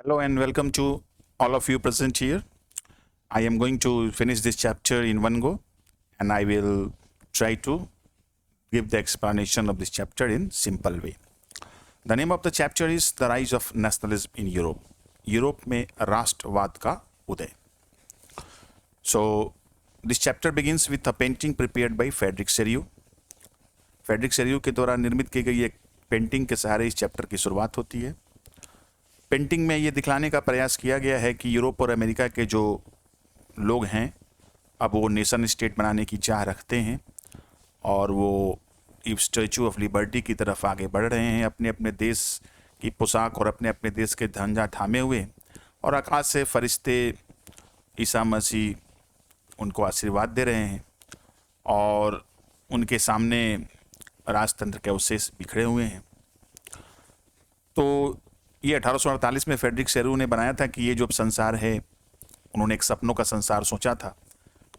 Hello and welcome to all of you present here. I am going to finish this chapter in one go and I will try to give the explanation of this chapter in simple way. The name of the chapter is The Rise of Nationalism in Europe. Europe में राष्ट्रवाद का उदय. So this chapter begins with a painting prepared by Frederick Serieux. Frederick Serieux के द्वारा निर्मित की गई एक painting के सहारे इस चैप्टर की शुरुआत होती है. पेंटिंग में ये दिखलाने का प्रयास किया गया है कि यूरोप और अमेरिका के जो लोग हैं अब वो नेशन स्टेट बनाने की चाह रखते हैं और वो स्टैचू ऑफ लिबर्टी की तरफ आगे बढ़ रहे हैं अपने अपने देश की पोशाक और अपने अपने देश के झंडा थामे हुए, और आकाश से फरिश्ते ईसा मसीह उनको आशीर्वाद दे रहे हैं और उनके सामने राजतंत्र के अवशेष बिखरे हुए हैं. तो ये 1848 में फ्रेडरिक सेरू ने बनाया था कि ये जो संसार है, उन्होंने एक सपनों का संसार सोचा था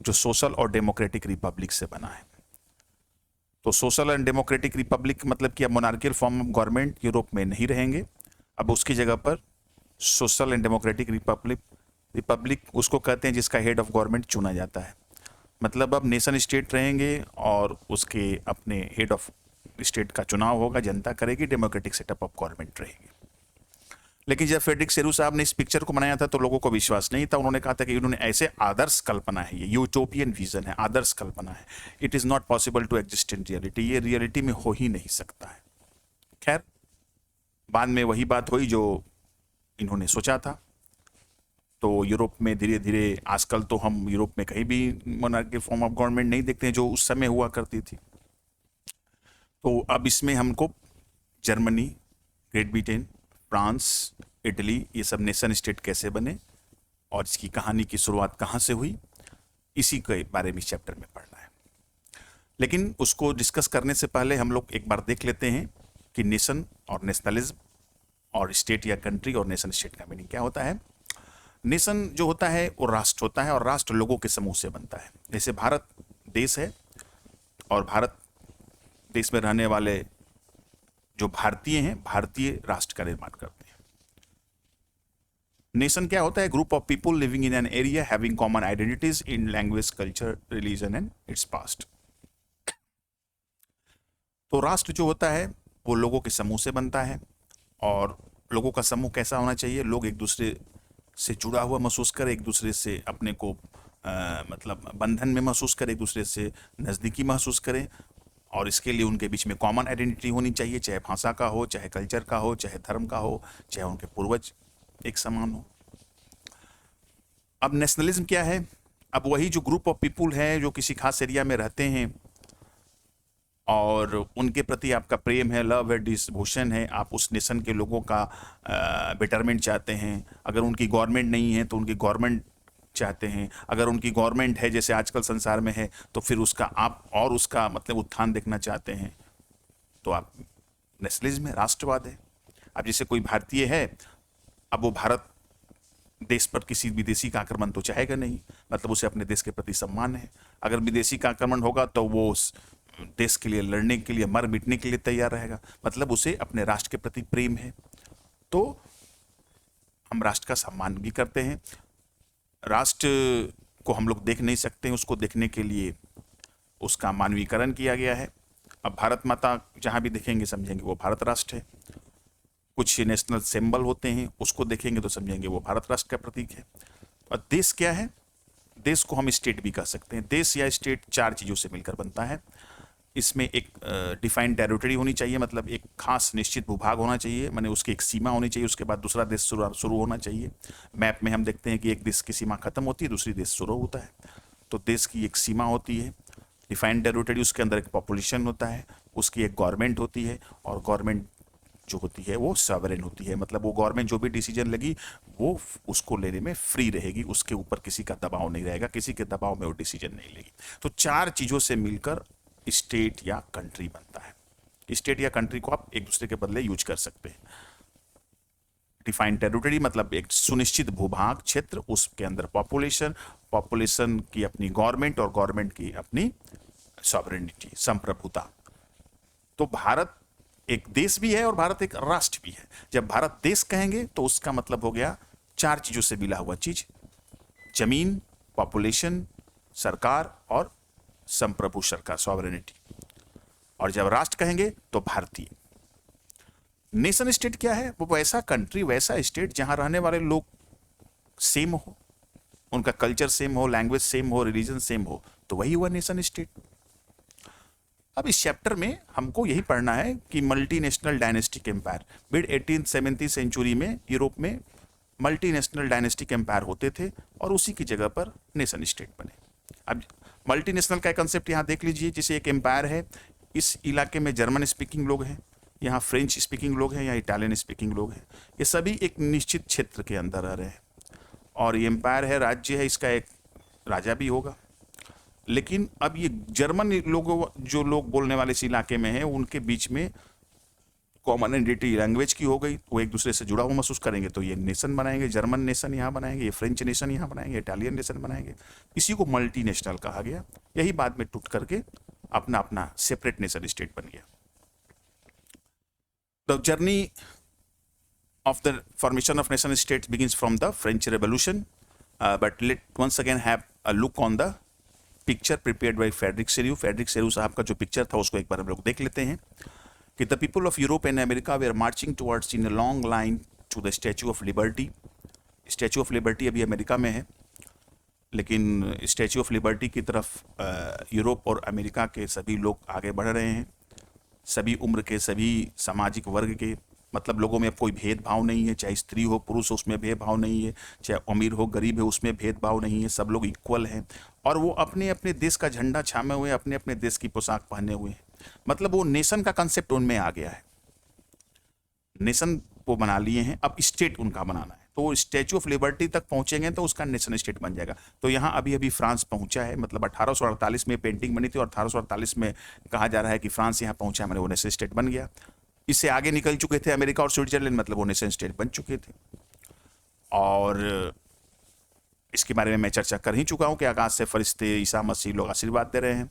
जो सोशल और डेमोक्रेटिक रिपब्लिक से बना है. तो सोशल एंड डेमोक्रेटिक रिपब्लिक मतलब कि अब monarchial form of government Europe में नहीं रहेंगे, अब उसकी जगह पर सोशल एंड डेमोक्रेटिक रिपब्लिक उसको कहते हैं जिसका हेड ऑफ गवर्नमेंट चुना जाता है. मतलब अब नेशन स्टेट रहेंगे और उसके अपने हेड ऑफ स्टेट का चुनाव होगा, जनता करेगी, डेमोक्रेटिक सेटअप ऑफ गवर्नमेंट रहेगी. लेकिन जब फ्रेडरिक सेरू साहब ने इस पिक्चर को बनाया था तो लोगों को विश्वास नहीं था. उन्होंने कहा था कि इन्होंने ऐसे आदर्श कल्पना है, ये यूटोपियन विजन है, आदर्श कल्पना है, it is not possible to exist in reality, ये रियलिटी में हो ही नहीं सकता है. खैर, बाद में वही बात हुई जो इन्होंने सोचा था. तो यूरोप में धीरे धीरे आजकल तो हम यूरोप में कहीं भी मोनार्कियल फॉर्म ऑफ गवर्नमेंट नहीं देखते हैं जो उस समय हुआ करती थी. तो अब इसमें हमको Germany, great Britain, France, Italy, ये सब नेशन स्टेट कैसे बने और इसकी कहानी की शुरुआत कहाँ से हुई, इसी के बारे में इस चैप्टर में पढ़ना है. लेकिन उसको डिस्कस करने से पहले हम लोग एक बार देख लेते हैं कि नेशन और नेशनलिज्म और स्टेट या कंट्री और नेशन स्टेट का मीनिंग क्या होता है. नेशन जो होता है वो राष्ट्र होता है और राष्ट्र लोगों के समूह से बनता है. जैसे भारत देश है और भारत देश में रहने वाले जो भारतीय हैं, भारतीय राष्ट्र का निर्माण करते हैं. नेशन क्या होता है? Group of people living in an area having common identities in language, culture, religion and its past. तो राष्ट्र जो होता है वो लोगों के समूह से बनता है. और लोगों का समूह कैसा होना चाहिए? लोग एक दूसरे से जुड़ा हुआ महसूस करें, एक दूसरे से अपने को मतलब बंधन में महसूस करें, एक दूसरे से नज़दीकी महसूस करें, और इसके लिए उनके बीच में कॉमन आइडेंटिटी होनी चाहिए, चाहे भाषा का हो, चाहे कल्चर का हो, चाहे धर्म का हो, चाहे उनके पूर्वज एक समान हो. अब नेशनलिज्म क्या है? अब वही जो ग्रुप ऑफ पीपुल है जो किसी खास एरिया में रहते हैं और उनके प्रति आपका प्रेम है, लव है, डिवोशन है, आप उस नेशन के लोगों का बेटरमेंट चाहते हैं. अगर उनकी गवर्नमेंट नहीं है तो उनकी गवर्नमेंट चाहते हैं. अगर उनकी गवर्नमेंट है जैसे आजकल संसार में है तो फिर उसका आप और उसका मतलब उत्थान देखना चाहते हैं. तो आप नेशनलिज्म है, राष्ट्रवाद है. अब जैसे कोई भारतीय है, अब वो भारत देश पर किसी विदेशी का आक्रमण तो चाहेगा नहीं, मतलब उसे अपने देश के प्रति सम्मान है. अगर विदेशी का आक्रमण होगा तो वो उस देश के लिए लड़ने के लिए, मर मिटने के लिए तैयार रहेगा, मतलब उसे अपने राष्ट्र के प्रति प्रेम है. तो हम राष्ट्र का सम्मान भी करते हैं. राष्ट्र को हम लोग देख नहीं सकते हैं, उसको देखने के लिए उसका मानवीकरण किया गया है. अब भारत माता जहाँ भी देखेंगे समझेंगे वो भारत राष्ट्र है. कुछ नेशनल सिंबल होते हैं, उसको देखेंगे तो समझेंगे वो भारत राष्ट्र का प्रतीक है. और देश क्या है? देश को हम स्टेट भी कह सकते हैं. देश या स्टेट चार चीज़ों से मिलकर बनता है. इसमें एक डिफाइंड टेरिटरी होनी चाहिए, मतलब एक खास निश्चित भूभाग होना चाहिए, माने उसकी एक सीमा होनी चाहिए, उसके बाद दूसरा देश शुरू होना चाहिए. मैप में हम देखते हैं कि एक देश की सीमा खत्म होती है, दूसरी देश शुरू होता है. तो देश की एक सीमा होती है, डिफाइंड टेरिटरी, उसके अंदर एक पॉपुलेशन होता है, उसकी एक गवर्नमेंट होती है, और गवर्नमेंट जो होती है वो सॉवरेन होती है, मतलब वो गवर्नमेंट जो भी डिसीजन लगी वो उसको लेने में फ्री रहेगी, उसके ऊपर किसी का दबाव नहीं रहेगा, किसी के दबाव में वो डिसीजन नहीं लेगी. तो चार चीज़ों से मिलकर स्टेट या कंट्री बनता है. स्टेट या कंट्री को आप एक दूसरे के बदले यूज कर सकते हैं. डिफाइंड टेरिटरी मतलब एक सुनिश्चित भूभाग, क्षेत्र, उसके अंदर पॉपुलेशन, पॉपुलेशन की अपनी गवर्नमेंट और गवर्नमेंट की अपनी सॉवरेनिटी, संप्रभुता. तो भारत एक देश भी है और भारत एक राष्ट्र भी है। जब भारत देश कहेंगे तो उसका मतलब हो गया 4 चीजों से मिला हुआ चीज, जमीन, पॉपुलेशन, सरकार और संप्रभु सरकार, सॉवरेनिटी। और जब राष्ट्र कहेंगे तो भारतीय। नेशन स्टेट क्या है? वो वैसा कंट्री, वैसा स्टेट जहां रहने वाले लोग सेम हो, उनका कल्चर सेम हो, लैंग्वेज सेम हो, रिलीजन सेम हो, तो वही हुआ नेशन स्टेट। अब इस चैप्टर में हमको यही पढ़ना है कि multinational dynastic empire, mid 18th-17th century में यूरोप में मल्टीनेशनल डायनेस्टिक एम्पायर होते थे और उसी की जगह पर नेशन स्टेट बने। अब मल्टीनेशनल का कंसेप्ट यहाँ देख लीजिए। जैसे एक एम्पायर है, इस इलाके में जर्मन स्पीकिंग लोग हैं, यहाँ फ्रेंच स्पीकिंग लोग हैं, यहाँ इटालियन स्पीकिंग लोग हैं, ये सभी एक निश्चित क्षेत्र के अंदर रह रहे हैं। और ये एम्पायर है, राज्य है, इसका एक राजा भी होगा। लेकिन अब ये जर्मन लोगों, जो लोग बोलने वाले इस इलाके में हैं, उनके बीच में कॉमन आइडेंटिटी लैंग्वेज की हो गई, वो एक दूसरे से जुड़ा हुआ महसूस करेंगे, तो ये नेशन बनाएंगे, जर्मन नेशन यहाँ बनाएंगे, ये फ्रेंच नेशन यहाँ बनाएंगे, इटालियन नेशन बनाएंगे। इसी को मल्टीनेशनल कहा गया। यही बाद में टूट करके अपना अपना सेपरेट नेशन स्टेट बन गया। The journey of the formation of nation states begins from the French Revolution, but let once again have a look on the picture prepared by Frederick Serreux। Frederick Serreux साहब का जो picture था उसको एक बार हम लोग देख लेते हैं कि the people of Europe and America were marching towards in a long line to the Statue of Liberty। Statue of Liberty अभी अमेरिका में है, लेकिन Statue of Liberty की तरफ यूरोप और अमेरिका के सभी लोग आगे बढ़ रहे हैं। सभी उम्र के, सभी सामाजिक वर्ग के, मतलब लोगों में अब कोई भेदभाव नहीं है, चाहे स्त्री हो पुरुष हो उसमें भेदभाव नहीं है, चाहे अमीर हो गरीब है उसमें भेदभाव नहीं है, सब लोग इक्वल हैं। और वो अपने अपने देश का झंडा छामे हुए, अपने अपने देश की पोशाक पहने हुए हैं। मतलब वो नेशन का कंसेप्ट उनमें आ गया है। नेशन वो बना लिए हैं, अब स्टेट उनका बनाना है। तो स्टैचू ऑफ लिबर्टी तक पहुंचेंगे तो उसका नेशन स्टेट बन जाएगा। तो यहाँ अभी अभी फ्रांस पहुंचा है, मतलब 1848 में पेंटिंग बनी थी और 1848 में कहा जा रहा है कि फ्रांस यहाँ पहुंचा है, मैंने वो नेशन स्टेट बन गया। इससे आगे निकल चुके थे अमेरिका और स्विट्जरलैंड, मतलब वो नेशन स्टेट बन चुके थे। और इसके बारे में मैं चर्चा कर ही चुका हूं कि आकाश से फरिश्ते, ईसा मसीह लोग आशीर्वाद दे रहे हैं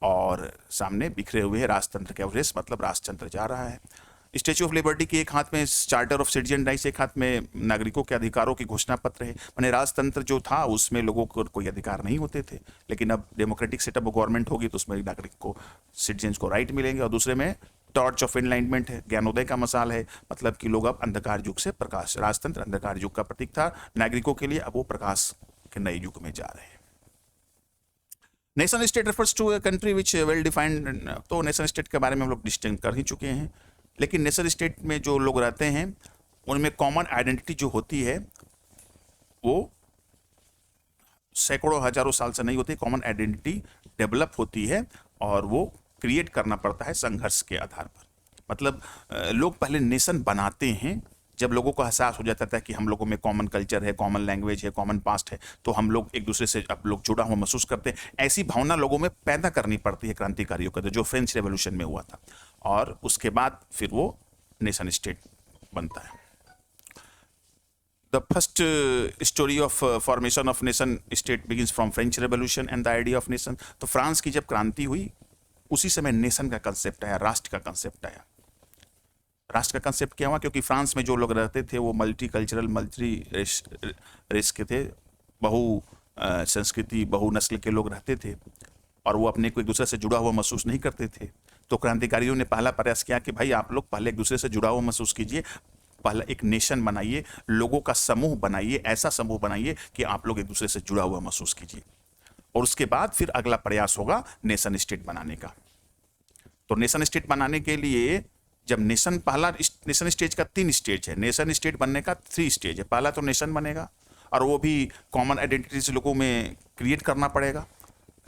और सामने बिखरे हुए राजतंत्र के अवरेश, मतलब राजतंत्र जा रहा है। स्टैचू ऑफ लिबर्टी की एक हाथ में चार्टर ऑफ सिटीजन राइट्स, एक हाथ में नागरिकों के अधिकारों की घोषणा पत्र है। मैंने राजतंत्र जो था उसमें लोगों को कोई अधिकार नहीं होते थे, लेकिन अब डेमोक्रेटिक सेटअप गवर्नमेंट होगी तो उसमें नागरिक को, सिटीजन्स को राइट मिलेंगे। और दूसरे में टॉर्च ऑफ एनलाइटमेंट है, ज्ञानोदय का मसाल है, मतलब कि लोग अब अंधकार युग से प्रकाश, राजतंत्र अंधकार युग का प्रतीक था नागरिकों के लिए, अब वो प्रकाश के नए युग में जा रहे हैं। Nation state refers to a country which well defined. तो नेशन स्टेट के बारे में हम लोग डिस्टिंक्ट कर ही चुके हैं, लेकिन नेशन स्टेट में जो लोग रहते हैं उनमें कॉमन आइडेंटिटी जो होती है वो सैकड़ों हजारों साल से नहीं होती। कॉमन आइडेंटिटी डेवलप होती है और वो क्रिएट करना पड़ता है संघर्ष के आधार पर। मतलब लोग पहले नेशन बनाते हैं जब लोगों को एहसास हो जाता था कि हम लोगों में कॉमन कल्चर है, कॉमन लैंग्वेज है, कॉमन पास्ट है, तो हम लोग एक दूसरे से अब लोग जुड़ा हुआ महसूस करते हैं। ऐसी भावना लोगों में पैदा करनी पड़ती है क्रांतिकारियों का, जो फ्रेंच रेवोल्यूशन में हुआ था, और उसके बाद फिर वो नेशन स्टेट बनता है। The first story of formation of nation state begins from French Revolution and the idea of nation। तो फ्रांस की जब क्रांति हुई उसी समय नेशन का कंसेप्ट आया, राष्ट्र का कंसेप्ट आया। राष्ट्र का कंसेप्ट क्या हुआ? क्योंकि फ्रांस में जो लोग रहते थे वो मल्टी कल्चरल, मल्टी रेस के थे, बहु संस्कृति, बहु नस्ल के लोग रहते थे और वो अपने को एक दूसरे से जुड़ा हुआ महसूस नहीं करते थे। तो क्रांतिकारियों ने पहला प्रयास किया कि भाई आप लोग पहले एक दूसरे से जुड़ा हुआ महसूस कीजिए, पहले एक नेशन बनाइए, लोगों का समूह बनाइए, ऐसा समूह बनाइए कि आप लोग एक दूसरे से जुड़ा हुआ महसूस कीजिए, और उसके बाद फिर अगला प्रयास होगा नेशन स्टेट बनाने का। तो नेशन स्टेट बनाने के लिए जब नेशन, पहला नेशन स्टेट का 3 स्टेज है, नेशन स्टेट बनने का 3 स्टेज है। पहला तो नेशन बनेगा और वो भी कॉमन आइडेंटिटीज लोगों में क्रिएट करना पड़ेगा।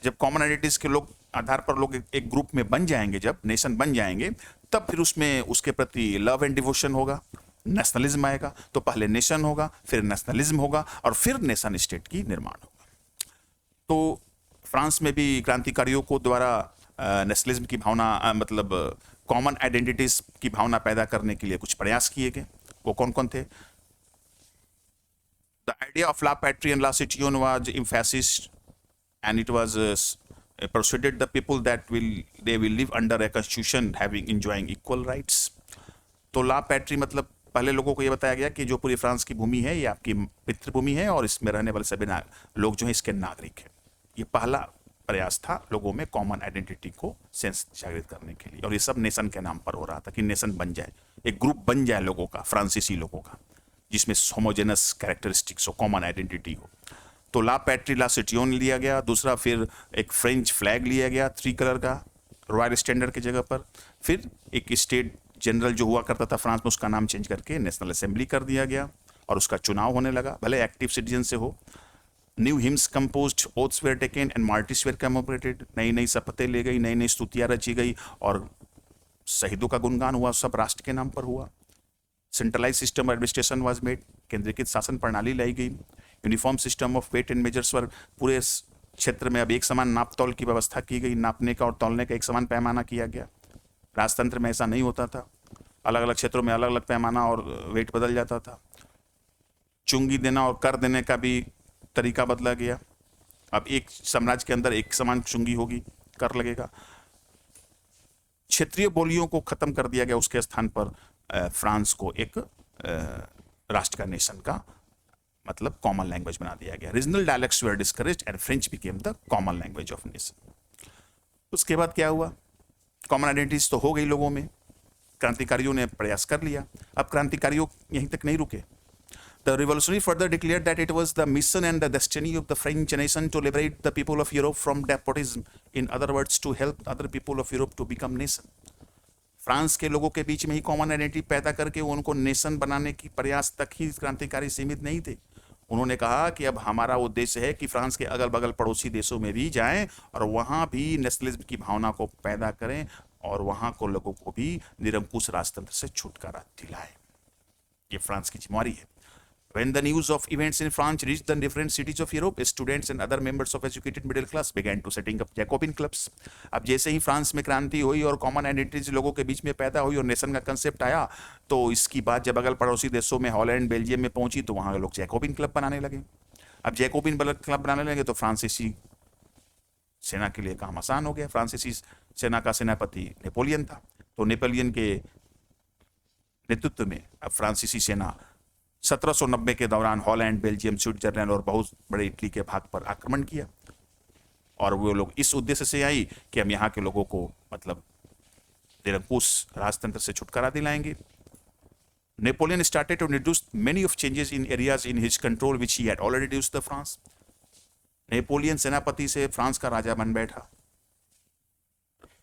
जब कॉमन आइडेंटिटीज के लोग आधार पर लोग एक ग्रुप में बन जाएंगे, जब नेशन बन जाएंगे, तब फिर उसमें उसके प्रति लव एंड डिवोशन होगा, नेशनलिज्म आएगा। तो पहले नेशन होगा, फिर नेशनलिज्म होगा और फिर नेशन स्टेट की निर्माण होगा। तो फ्रांस में भी क्रांतिकारियों को द्वारा नेशनलिज्म की भावना, मतलब कॉमन आइडेंटिटीज की भावना पैदा करने के लिए कुछ प्रयास किए गए। वो कौन कौन थे? The idea of la patrie and la citoyenne was emphasized and it was persuaded the people that they will live under a constitution having enjoying equal rights. तो ला पैट्री मतलब पहले लोगों को ये बताया गया कि जो पूरी फ्रांस की भूमि है ये आपकी पितृभूमि है और इसमें रहने वाले सभी लोग जो हैं इसके नागरिक हैं। ये पहला प्रयास था लोगों में कॉमन आइडेंटिटी को सेंस जागृत करने के लिए, और ये सब नेशन के नाम पर हो रहा था कि नेशन बन जाए, एक ग्रुप बन जाए लोगों का, फ्रांसीसी लोगों का, जिसमें होमोजेनस कैरेक्टरिस्टिक्स हो, कॉमन आइडेंटिटी हो। तो ला पैट्री ला सिटियोन लिया गया। दूसरा फिर एक फ्रेंच फ्लैग लिया गया 3 कलर का रॉयल स्टैंडर्ड की जगह पर। फिर एक स्टेट जनरल जो हुआ करता था फ्रांस में उसका नाम चेंज करके नेशनल असेंबली कर दिया गया और उसका चुनाव होने लगा, भले एक्टिव सिटीजन से हो। New hymns composed, oaths were taken and martyrs were commemorated. नई नई शपथें ली गई, नई नई स्तुतियां रची गई और शहीदों का गुणगान हुआ, सब राष्ट्र के नाम पर हुआ। Centralise system administration was made, केंद्रीकृत शासन प्रणाली लाई गई। Uniform system of weight and measures पर, पूरे क्षेत्र में अब एक समान नाप तौल की व्यवस्था की गई, नापने का और तौलने का एक समान पैमाना किया गया। राजतंत्र में ऐसा नहीं होता था, अलग अलग क्षेत्रों में अलग अलग पैमाना और वेट बदल जाता था। चुंगी देना और कर देने का भी तरीका बदला गया, अब एक साम्राज्य के अंदर एक समान चुंगी होगी, कर लगेगा। क्षेत्रीय बोलियों को खत्म कर दिया गया, उसके स्थान पर फ्रांस को एक राष्ट्र का, नेशन का मतलब कॉमन लैंग्वेज बना दिया गया। Regional dialects were discouraged and French became the common language of nation. उसके बाद क्या हुआ, कॉमन आइडेंटिटीज तो हो गई लोगों में, क्रांतिकारियों ने प्रयास कर लिया। अब क्रांतिकारियों यहीं तक नहीं रुके। The revolutionary further declared that it was the mission and the destiny of the French nation to liberate the people of Europe from despotism. In other words, to help other people of Europe to become nation. France के लोगों के बीच में ही common identity पैदा करके उनको nation बनाने की प्रयास तक ही क्रांतिकारी सीमित नहीं थे। उन्होंने कहा कि अब हमारा उद्देश्य है कि फ्रांस के अगल बगल पड़ोसी देशों में भी जाएं और वहां भी नेशनलिज्म की भावना को पैदा करें और वहां को लोगों को भी निरंकुश राजतंत्र से छुटकारा दिलाएं। ये फ्रांस की जिम्मेवारी है। When the news of events in France reached the different cities of Europe, students and other members of educated middle class began to setting up Jacobin clubs. अब जैसे ही फ्रांस में क्रांति हुई और कॉमन आइडेंटिटीज लोगों के बीच में पैदा हुई और नेशन का कंसेप्ट आया, तो इसकी बात जब अगल पड़ोसी देशों में हॉलैंड बेल्जियम में पहुंची तो वहां लोग जैकोबिन क्लब बनाने लगे। अब जैकोबिन क्लब बनाने लगे तो फ्रांसीसी सेना के लिए काम आसान हो गया। फ्रांसीसी सेना का सेनापति नेपोलियन था, तो नेपोलियन के नेतृत्व में अब फ्रांसीसी सेना 1790 के दौरान हॉलैंड, बेल्जियम, स्विट्जरलैंड और बहुत बड़े इटली के भाग पर आक्रमण किया। और वो लोग इस उद्देश्य से आई कि हम यहाँ के लोगों को मतलब निरंकुश राजतंत्र से छुटकारा दिलाएंगे। Napoleon started to introduce many of changes in areas in his control which he had already introduced the France. Napoleon सेनापति से फ्रांस का राजा बन बैठा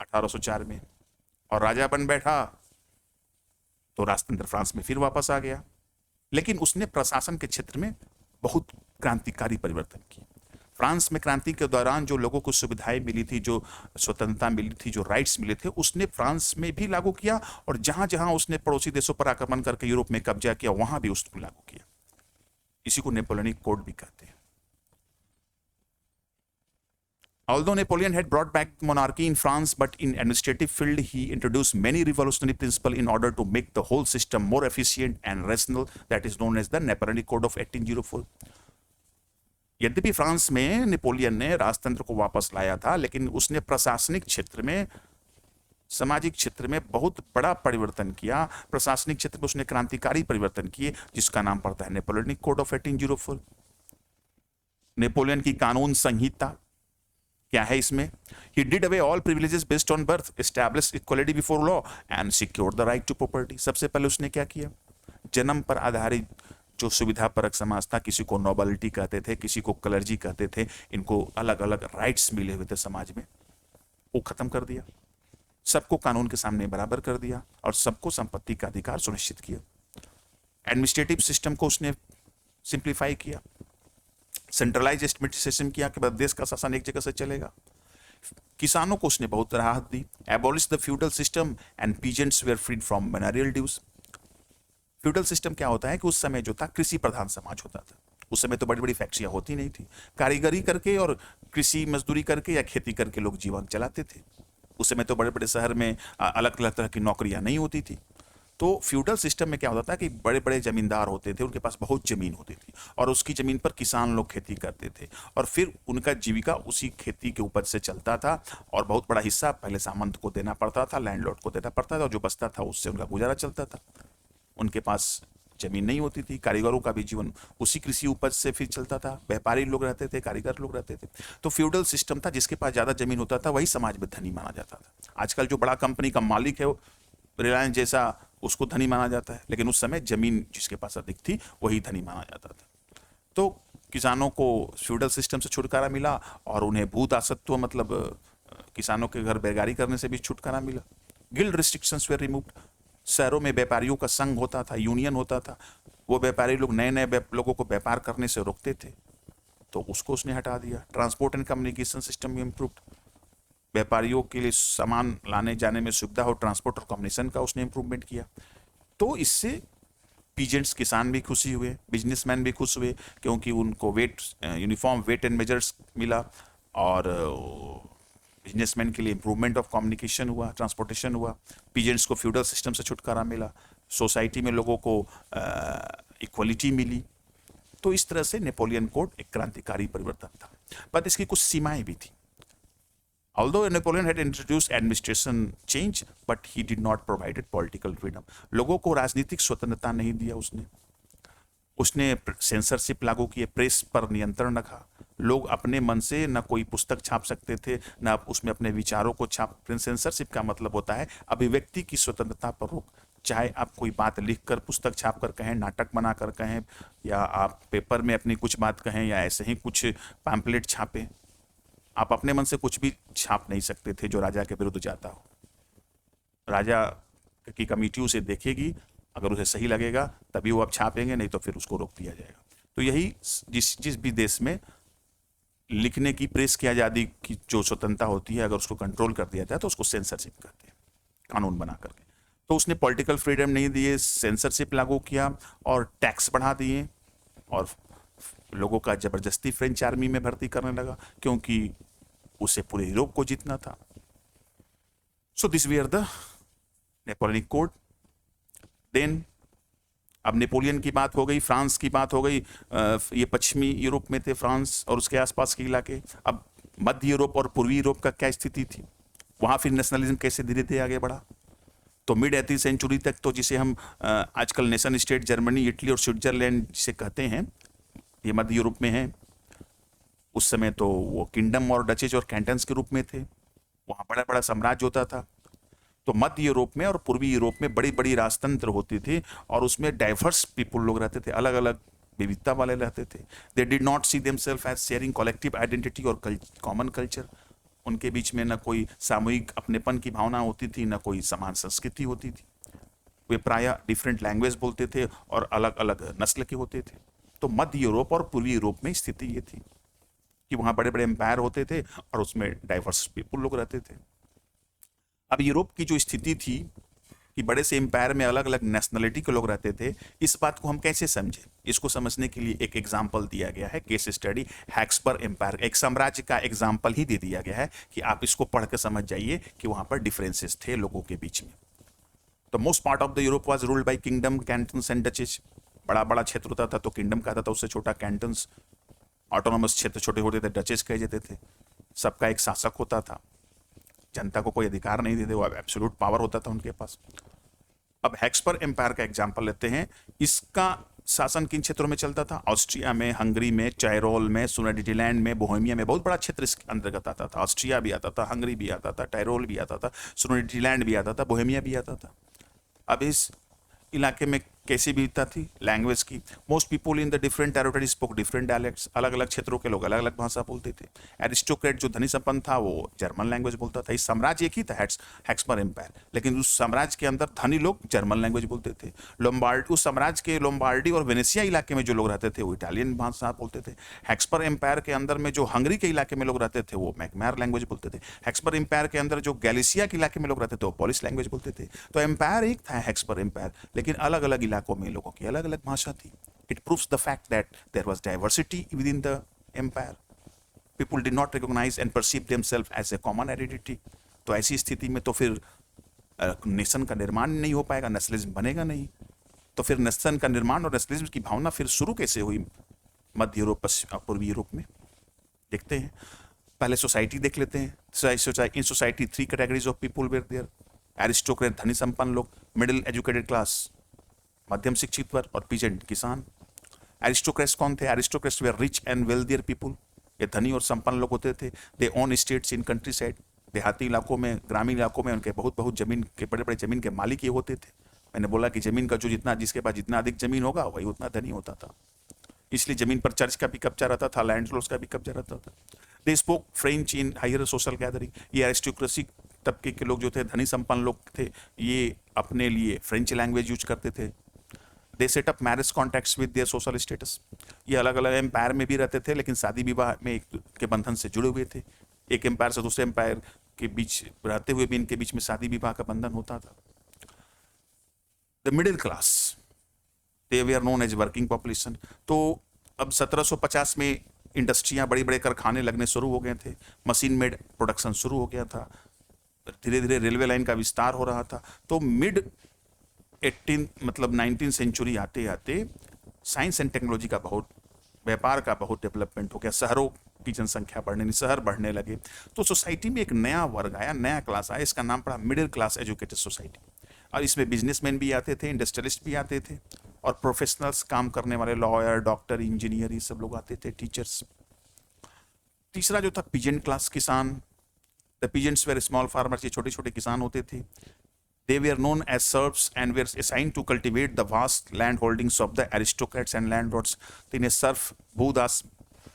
1804 में, और राजा बन बैठा तो राजतंत्र फ्रांस में फिर वापस आ गया। लेकिन उसने प्रशासन के क्षेत्र में बहुत क्रांतिकारी परिवर्तन किए। फ्रांस में क्रांति के दौरान जो लोगों को सुविधाएं मिली थी, जो स्वतंत्रता मिली थी, जो राइट्स मिले थे, उसने फ्रांस में भी लागू किया और जहां जहां उसने पड़ोसी देशों पर आक्रमण करके यूरोप में कब्जा किया वहां भी उसको लागू किया। इसी को नेपोलियनिक कोड भी कहते हैं। Although Napoleon had brought back monarchy in France, but in administrative field he introduced many revolutionary principles in order to make the whole system more efficient and rational. That is known as the Napoleonic Code of 1804. यद्यपि France में Napoleon ने राजतंत्र को वापस लाया था, लेकिन उसने प्रशासनिक क्षेत्र में, सामाजिक क्षेत्र में बहुत बड़ा परिवर्तन किया। प्रशासनिक क्षेत्र में उसने क्रांतिकारी परिवर्तन किए, जिसका नाम पड़ता है नेपोलियनिक कोड ऑफ 1804। नेपोलियन की कानून संहिता क्या है इसमें? He did away all privileges based on birth, established equality before law and secured the right to property. सबसे पहले उसने क्या किया? जन्म पर आधारित जो सुविधा परक समाज था, किसी को नोबलिटी कहते थे, किसी को क्लर्जी कहते थे, इनको अलग अलग राइट्स मिले हुए थे समाज में, वो खत्म कर दिया। सबको कानून के सामने बराबर कर दिया और सबको संपत्ति का अधिकार सुनिश्चित किया। एडमिनिस्ट्रेटिव सिस्टम को उसने सिंप्लीफाई किया, सेंट्रलाइज एडमिनिस्ट्रेशन किया कि देश का शासन एक जगह से चलेगा। किसानों को उसने बहुत राहत दी। Abolish the feudal system and peasants were freed from manorial dues. Feudal system क्या होता है कि उस समय जो था कृषि प्रधान समाज होता था। उस समय तो बड़ी बड़ी फैक्ट्रियां होती नहीं थी, कारीगरी करके और कृषि मजदूरी करके या खेती करके लोग जीवन चलाते थे। उस समय तो बड़े बड़े शहर में अलग अलग तरह की नौकरियां नहीं होती थी, तो फ्यूडल सिस्टम में क्या होता था कि बड़े बड़े जमींदार होते थे, उनके पास बहुत जमीन होती थी और उसकी जमीन पर किसान लोग खेती करते थे और फिर उनका जीविका उसी खेती के उपज से चलता था और बहुत बड़ा हिस्सा पहले सामंत को देना पड़ता था, लैंडलॉर्ड को देना पड़ता था और जो बचता था उससे उनका गुजारा चलता था। उनके पास जमीन नहीं होती थी, कारीगरों का भी जीवन उसी कृषि उपज से फिर चलता था, व्यापारी लोग रहते थे, कारीगर लोग रहते थे। तो फ्यूडल सिस्टम था, जिसके पास ज्यादा जमीन होता था वही समाज में धनी माना जाता था। आजकल जो बड़ा कंपनी का मालिक है, रिलायंस जैसा, उसको धनी माना जाता है, लेकिन उस समय जमीन जिसके पास अधिक थी वही धनी माना जाता था। तो किसानों को फ्यूडल सिस्टम से छुटकारा मिला और उन्हें भू दासत्व मतलब किसानों के घर बेगारी करने से भी छुटकारा मिला। Guild restrictions were removed. शहरों में व्यापारियों का संघ होता था, यूनियन होता था, वो व्यापारी लोग नए नए लोगों को व्यापार करने से रोकते थे, तो उसको उसने हटा दिया। ट्रांसपोर्ट एंड कम्युनिकेशन सिस्टम भी इम्प्रूव्ड। व्यापारियों के लिए सामान लाने जाने में सुविधा हो, ट्रांसपोर्ट और कम्युनिकेशन का उसने इम्प्रूवमेंट किया। तो इससे पीजेंट्स किसान भी खुशी हुए, बिजनेसमैन भी खुश हुए, क्योंकि उनको weight uniform weight and measures मिला और बिजनेसमैन के लिए इंप्रूवमेंट ऑफ कम्युनिकेशन हुआ, ट्रांसपोर्टेशन हुआ, पीजेंट्स को फ्यूडल सिस्टम से छुटकारा मिला, सोसाइटी में लोगों को इक्वलिटी मिली। तो इस तरह से नेपोलियन कोड एक क्रांतिकारी परिवर्तन था, पर इसकी कुछ सीमाएं भी थी। Although Napoleon had introduced administration change, but he did not provided political freedom. लोगों को राजनीतिक स्वतंत्रता नहीं दिया उसने सेंसरशिप लागू किए, प्रेस पर नियंत्रण रखा। लोग अपने मन से न कोई पुस्तक छाप सकते थे, न उसमें अपने विचारों को छाप। सेंसरशिप का मतलब होता है अभिव्यक्ति की स्वतंत्रता पर रोक। चाहे आप कोई बात लिख कर, पुस्तक छाप कर कहें, नाटक बना कर कहें, या आप पेपर में अपनी कुछ बात कहें, या ऐसे ही कुछ पैम्पलेट छापें, आप अपने मन से कुछ भी छाप नहीं सकते थे जो राजा के विरुद्ध जाता हो। राजा की कमेटी उसे देखेगी, अगर उसे सही लगेगा तभी वो आप छापेंगे, नहीं तो फिर उसको रोक दिया जाएगा। तो यही जिस भी देश में लिखने की, प्रेस की आज़ादी की जो स्वतंत्रता होती है, अगर उसको कंट्रोल कर दिया जाए तो उसको सेंसरशिप कहते हैं, कानून बना करके। तो उसने पॉलिटिकल फ्रीडम नहीं दिए, सेंसरशिप लागू किया और टैक्स बढ़ा दिए और लोगों का जबरदस्ती फ्रेंच आर्मी में भर्ती करने लगा, क्योंकि उसे पूरे यूरोप को जीतना था। So this we are the Napoleonic code. Then अब नेपोलियन की बात हो गई, फ्रांस की बात हो गई। ये पश्चिमी यूरोप में थे फ्रांस और उसके आसपास के इलाके। अब मध्य यूरोप और पूर्वी यूरोप का क्या स्थिति थी, वहां फिर नेशनलिज्म कैसे धीरे धीरे आगे बढ़ा। तो मिड 18वीं सेंचुरी तक तो जिसे हम आजकल नेशन स्टेट जर्मनी, इटली और स्विट्जरलैंड जिसे कहते हैं, ये मध्य यूरोप में है। उस समय तो वो किंगडम और डचेज और कैंटन्स के रूप में थे, वहाँ बड़ा बड़ा साम्राज्य होता था। तो मध्य यूरोप में और पूर्वी यूरोप में बड़ी बड़ी राजतंत्र होती थी और उसमें डाइवर्स पीपुल लोग रहते थे, अलग अलग विविधता वाले रहते थे। They did not see themselves as sharing collective identity और कॉमन कल्चर। उनके बीच में न कोई सामूहिक अपनेपन की भावना होती थी, न कोई समान संस्कृति होती थी। वे प्रायः डिफरेंट लैंग्वेज बोलते थे और अलग अलग नस्ल के होते थे। तो मध्य यूरोप और पूर्वी यूरोप में स्थिति ये थी कि वहां बड़े बड़े एम्पायर होते थे और उसमें डाइवर्स पीपुल लोग रहते थे। अब यूरोप की जो स्थिति थी कि बड़े से एम्पायर में अलग अलग नेशनलिटी के लोग रहते थे, इस बात को हम कैसे समझें, इसको समझने के लिए एक एग्जाम्पल दिया गया है, केस स्टडी हैब्सबर्ग एम्पायर। एक साम्राज्य का एग्जाम्पल ही दे दिया गया है कि आप इसको पढ़ के समझ जाइए कि वहां पर डिफरेंसेस थे लोगों के बीच में। तो most part of the Europe was ruled bye kingdom, cantons and duchess. बड़ा बड़ा क्षेत्र होता था तो किंगडम कहता था, उससे छोटा कैंटन्स, ऑटोनोमस क्षेत्र छोटे होते थे डचेज कहे जाते थे। सबका एक शासक होता था, जनता को कोई अधिकार नहीं देते, वो एब्सोल्यूट पावर होता था उनके पास। अब हैब्सबर्ग एम्पायर का एग्जांपल लेते हैं। इसका शासन किन क्षेत्रों में चलता था? ऑस्ट्रिया में, हंगरी में, टायरोल में, सुडेटेलैंड में, बोहेमिया में, बहुत बड़ा क्षेत्र इसके अंतर्गत आता था। ऑस्ट्रिया भी आता था, हंगरी भी आता था, टायरोल भी आता था, सुडेटेलैंड भी आता था, बोहेमिया भी आता था। अब इस इलाके में कैसी विविधता थी लैंग्वेज की? Most people in the different territory spoke different dialects. अलग अलग क्षेत्रों के लोग अलग अलग भाषा बोलते थे। एरिस्टोक्रेट जो धनी संपन्न था वो जर्मन लैंग्वेज बोलता था। इस साम्राज्य एक ही था हैब्सबर्ग एम्पायर, लेकिन उस साम्राज्य के अंदर धनी लोग जर्मन लैंग्वेज बोलते थे। उस साम्राज्य के लोम्बार्डी और वेनेसिया इलाके में जो लोग रहते थे वो इटालियन भाषा बोलते थे। हैब्सबर्ग एम्पायर के अंदर में जो हंगरी के इलाके में लोग रहते थे वो मैकमायर लैंग्वेज बोलते थे। हैब्सबर्ग एम्पायर के अंदर जो गैलिसिया के इलाके में लोग रहते थे वो पोलिश लैंग्वेज बोलते थे। तो एम्पायर एक था हैब्सबर्ग एम्पायर, लेकिन अलग अलग इलाकों में लोगों की अलग अलग भाषा थी। It proves the fact that there was diversity within the empire. People did not recognize and perceive themselves as a common identity. तो ऐसी स्थिति में तो फिर नेशन का निर्माण नहीं हो पाएगा, नेशनलिज्म बनेगा नहीं। तो फिर नेशन का निर्माण और नेशनलिज्म की भावना फिर शुरू कैसे हुई मध्य यूरोप, पूर्वी यूरोप में? देखते हैं, पहले सोसाइटी देख लेते हैं। In society 3 categories of people were there. Aristocrat धनी संपन्न लोग, मिडिल एजुकेटेड क्लास मध्यम शिक्षित वर्ग, और पीजेंट किसान। एरिस्टोक्रेट्स कौन थे? Aristocrats were rich and wealthier people. ये धनी और संपन्न लोग होते थे। They own estates in countryside. देहाती इलाकों में, ग्रामीण इलाकों में उनके बहुत जमीन के, बड़े बड़े जमीन के मालिक ये होते थे। मैंने बोला कि जमीन का जो जिसके पास जितना अधिक जमीन होगा वही उतना धनी होता था। इसलिए जमीन पर चर्च का भी कब्जा रहता था, लैंडलॉर्ड्स का भी कब्जा रहता था। They spoke French in higher social gathering. ये एरिस्टोक्रेसी तबके के लोग जो थे, धनी संपन्न लोग थे, ये अपने लिए फ्रेंच लैंग्वेज यूज करते थे। They set up marriage contacts with their social status. ये अलग अलग एम्पायर में भी रहते थे, लेकिन शादी विवाह में एक के बंधन से जुड़े हुए थे। एक एम्पायर से दूसरे एम्पायर के बीच रहते हुए भी इनके बीच में शादी विवाह का बंधन होता था। The middle class, they way are known as working population. तो अब 1750 में इंडस्ट्रियां, बड़े बड़े कारखाने लगने शुरू हो गए थे, मशीन मेड प्रोडक्शन शुरू हो गया था, धीरे धीरे रेलवे लाइन का विस्तार हो रहा था। तो मिड 19th सेंचुरी आते आते साइंस एंड टेक्नोलॉजी का बहुत, व्यापार का बहुत डेवलपमेंट हो गया। शहरों की जनसंख्या बढ़ने, शहर बढ़ने लगे। तो सोसाइटी में एक नया वर्ग आया, नया क्लास आया, इसका नाम पड़ा मिडिल क्लास एजुकेटेड सोसाइटी। और इसमें बिजनेसमैन भी आते थे, इंडस्ट्रियलिस्ट भी आते थे, और प्रोफेशनल्स, काम करने वाले, लॉयर, डॉक्टर, इंजीनियर, ये सब लोग आते थे, टीचर्स। तीसरा जो था पीजेंट क्लास, किसान। The peasants were small farmers, ये छोटे छोटे किसान होते थे। They were known as serfs and were assigned to cultivate the vast land holdings of the aristocrats and landlords. तो इन्हें सर्फ, भूदास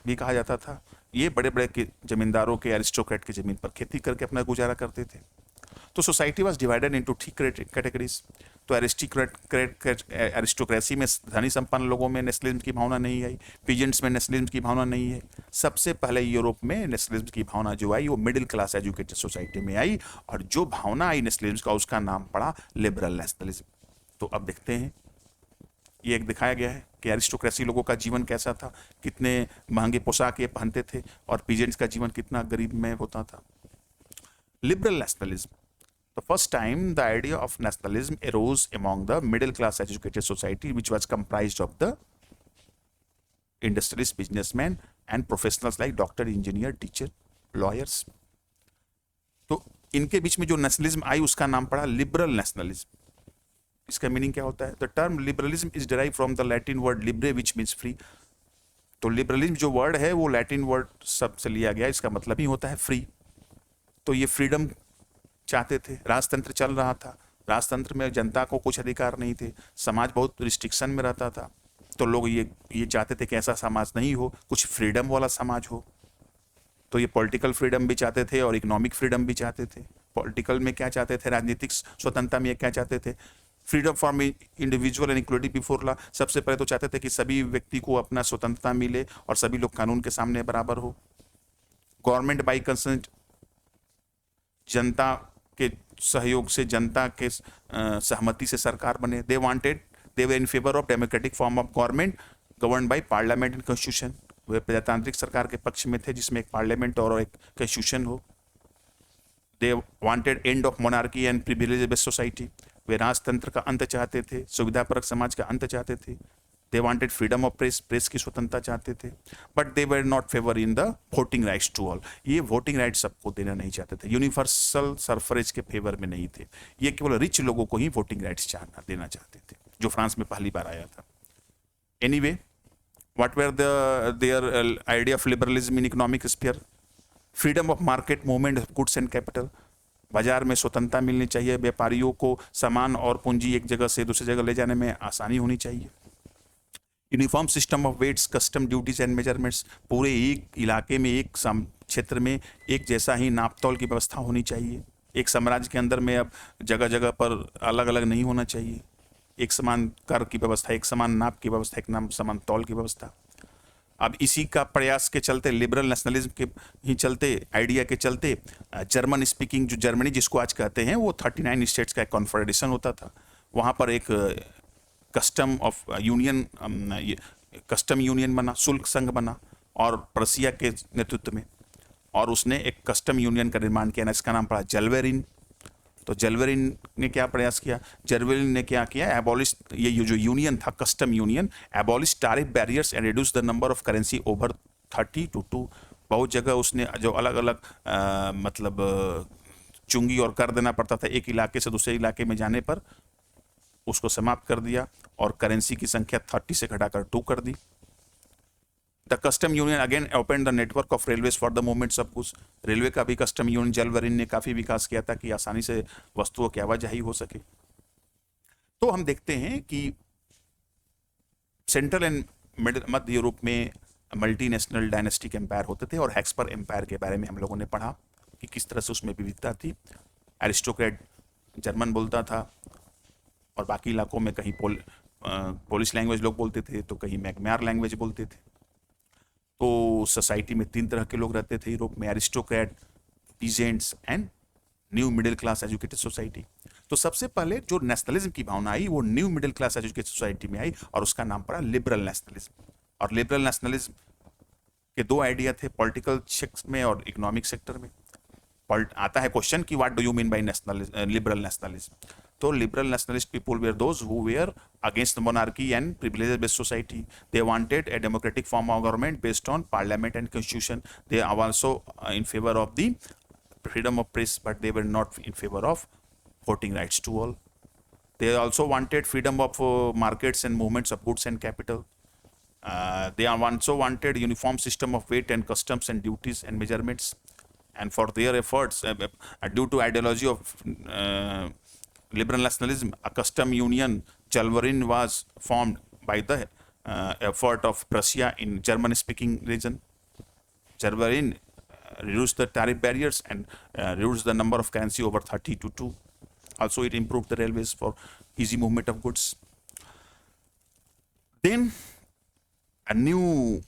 भी कहा जाता था। ये बड़े बड़े जमींदारों के, एरिस्टोक्रेट की जमीन पर खेती करके अपना गुजारा करते थे। तो society was divided into 3 categories. तो एरिस्टोक्रेसी में धनी संपन्न लोगों में नेशनलिज्म की भावना नहीं आई, पीजेंट्स में नेशनलिज्म की भावना नहीं है। सबसे पहले यूरोप में नेशनलिज्म की भावना जो आई वो मिडिल क्लास एजुकेटेड सोसाइटी में आई, और जो भावना आई नेशनलिज्म का उसका नाम पड़ा लिबरल नेशनलिज्म। तो अब देखते हैं, ये एक दिखाया गया है कि एरिस्टोक्रेसी लोगों का जीवन कैसा था, कितने महंगे पोशाक ये पहनते थे, और पीजेंट्स का जीवन कितना गरीब में होता था। Liberal nationalism, the first time the idea of nationalism arose among the middle class educated society, which was comprised of the industrialists, businessmen and professionals like doctor, engineer, teacher, lawyers. तो इनके बीच में जो नेशनलिज्म आई उसका नाम पड़ा liberal nationalism. इसका meaning क्या होता है? The term liberalism is derive from the Latin word Libre which means free. तो लिबरलिज्म जो वर्ड है वो लैटिन वर्ड शब्द से लिया गया, इसका मतलब ही होता है फ्री। तो ये फ्रीडम चाहते थे। राजतंत्र चल रहा था, राजतंत्र में जनता को कुछ अधिकार नहीं थे, समाज बहुत रिस्ट्रिक्शन में रहता था। तो लोग ये चाहते थे कि ऐसा समाज नहीं हो, कुछ फ्रीडम वाला समाज हो। तो ये पॉलिटिकल फ्रीडम भी चाहते थे और इकोनॉमिक फ्रीडम भी चाहते थे। पॉलिटिकल में क्या चाहते थे? राजनीतिक स्वतंत्रता में क्या चाहते थे? Freedom for individual and equality before law. सबसे पहले तो चाहते थे कि सभी व्यक्ति को अपना स्वतंत्रता मिले और सभी लोग कानून के सामने बराबर हो। गवर्नमेंट बाई कंसेंट, जनता के सहयोग से, जनता के सहमति से सरकार बने। They were in favour of democratic form of government govern by parliament and constitution. वे प्रजातांत्रिक सरकार के पक्ष में थे जिसमें एक पार्लियामेंट और एक कॉन्स्टिट्यूशन हो। They wanted end of monarchy and privilege based society. वे राजतंत्र का अंत चाहते थे, सुविधापरक समाज का अंत चाहते थे। They wanted freedom of press, press की स्वतंत्रता चाहते थे। But they were not favour in the voting rights to all. ये वोटिंग राइट सबको देना नहीं चाहते थे, यूनिवर्सल सफरेज के फेवर में नहीं थे। ये केवल रिच लोगों को ही वोटिंग राइट्स देना चाहते थे, जो फ्रांस में पहली बार आया था। Anyway, what were their idea of liberalism in economic sphere? Freedom of market movement of goods and capital. बाजार में स्वतंत्रता मिलनी चाहिए, व्यापारियों को सामान और पूंजी एक जगह से दूसरी जगह ले जाने में आसानी होनी चाहिए। Uniform system of weights, custom duties and measurements. पूरे एक इलाके में, एक क्षेत्र में एक जैसा ही नापतोल की व्यवस्था होनी चाहिए। एक साम्राज्य के अंदर में अब जगह जगह पर अलग अलग नहीं होना चाहिए। एक समान कर की व्यवस्था, एक समान नाप की व्यवस्था, एक समान तौल की व्यवस्था। अब इसी का प्रयास के चलते, लिबरल नेशनलिज्म के ही चलते, आइडिया के चलते, जर्मन स्पीकिंग जो जर्मनी जिसको आज कहते हैं, वो 39 स्टेट्स का एक कॉन्फेडरेशन होता था। वहाँ पर एक कस्टम यूनियन बना, शुल्क संघ बना, और प्रसिया के नेतृत्व में, और उसने एक कस्टम यूनियन का निर्माण किया। इसका नाम पड़ा जलवेरिन। तो जेल्वरिन ने क्या प्रयास किया? जेल्वरिन ने क्या किया? एबॉलिश, ये जो यूनियन था, custom union, abolish tariff barriers and reduce the number of currency over 30 to 2। बहुत जगह उसने जो अलग अलग मतलब चुंगी और कर देना पड़ता था एक इलाके से दूसरे इलाके में जाने पर, उसको समाप्त कर दिया और करेंसी की संख्या 30 से घटाकर 2 कर दी। The custom union again open the network of railways for the movements of goods. Railway का भी कस्टम यूनियन जेल्वरिन ने काफी विकास किया था कि आसानी से वस्तुओं की आवाजाही हो सके। तो हम देखते हैं कि सेंट्रल एंड मध्य यूरोप में मल्टीनेशनल डायनेस्टिक एम्पायर होते थे, और हैक्सपर एम्पायर के बारे में हम लोगों ने पढ़ा कि किस तरह से उसमें विविधता थी। एरिस्टोक्रेट जर्मन बोलता था, और बाकी इलाकों में कहीं पोलिश लैंग्वेज लोग बोलते थे, तो कहीं मैग्मार लैंग्वेज बोलते थे। तो सोसाइटी में 3 तरह के लोग रहते थे यूरोप में: aristocrat, peasants and new middle class educated society. तो सबसे पहले जो नेशनलिज्म की भावना आई वो new middle class educated society में आई, और उसका नाम पड़ा लिबरल नेशनलिज्म। और लिबरल नेशनलिज्म के 2 आइडिया थे, पॉलिटिकल सेक्टर में और इकोनॉमिक सेक्टर में। आता है क्वेश्चन कि what do you mean by liberal nationalism? तो liberal nationalist people were those who were against monarchy and privilege based society. They wanted a democratic form of government based on parliament and constitution. They are also in favor of the freedom of press, but they were not in favor of voting rights to all. They also wanted freedom of markets and movements of goods and capital. They also wanted uniform system of weight and customs and duties and measurements. And for their efforts, due to ideology of liberal nationalism, a custom union, Jalvarin, was formed by the effort of Prussia in German-speaking region. Jalvarin reduced the tariff barriers and reduced the number of currency over 30 to 2. Also, it improved the railways for easy movement of goods. Then, a new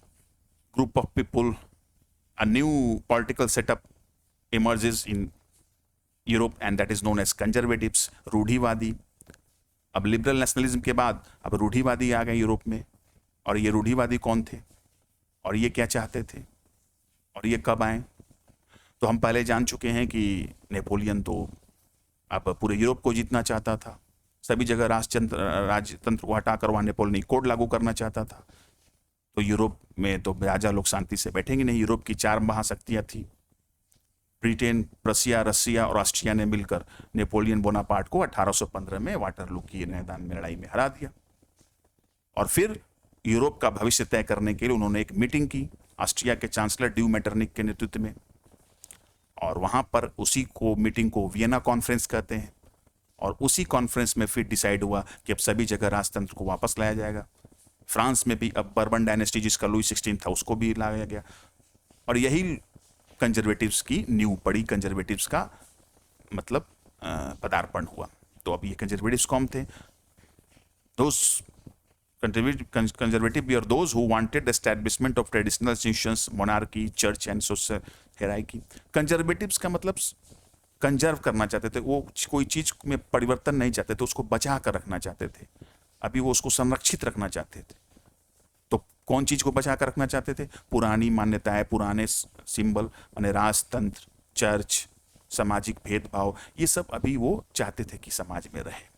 group of people, a new political setup emerges in Europe, and that is known as conservatives, रूढ़िवादी। अब liberal nationalism के बाद अब रूढ़िवादी आ गए Europe में। और ये रूढ़िवादी कौन थे और ये क्या चाहते थे और ये कब आए? तो हम पहले जान चुके हैं कि नेपोलियन तो अब पूरे यूरोप को जीतना चाहता था, सभी जगह राजतंत्र को हटाकर वहाँ नेपोलियन कोड लागू करना चाहता था। तो यूरोप में तो राजा लोग शांति से बैठेंगे नहीं। यूरोप की 4 महाशक्तियाँ थी, ब्रिटेन, प्रसिया, रसिया और ऑस्ट्रिया ने मिलकर नेपोलियन बोनापार्ट को 1815 में वाटरलू की मैदान में लड़ाई में हरा दिया। और फिर यूरोप का भविष्य तय करने के लिए उन्होंने एक मीटिंग की ऑस्ट्रिया के चांसलर ड्यू मेटरनिक के नेतृत्व में, और वहां पर उसी को मीटिंग को वियना कॉन्फ्रेंस कहते हैं। और उसी कॉन्फ्रेंस में फिर डिसाइड हुआ कि अब सभी जगह राजतंत्र को वापस लाया जाएगा। फ्रांस में भी अब बर्बन डायनेस्टी जिसका लुई 16 था उसको भी लाया गया। और यही कंजर्वेटिव्स की नींव पड़ी, कंजर्वेटिव्स का मतलब पदार्पण हुआ। तो अब ये कंजर्वेटिव्स कौन थे? दोस conservative were those who wanted the establishment of traditional institutions, monarchy, church and social hierarchy. Conservatives का मतलब कंजर्व करना चाहते थे, वो कोई चीज में परिवर्तन नहीं चाहते थे, उसको बचा कर रखना चाहते थे, अभी वो उसको संरक्षित रखना चाहते थे। तो कौन चीज को बचा कर रखना चाहते थे? पुरानी मान्यताएं, पुराने सिंबल, माने राजतंत्र, चर्च, सामाजिक भेदभाव, ये सब अभी वो चाहते थे कि समाज में रहे।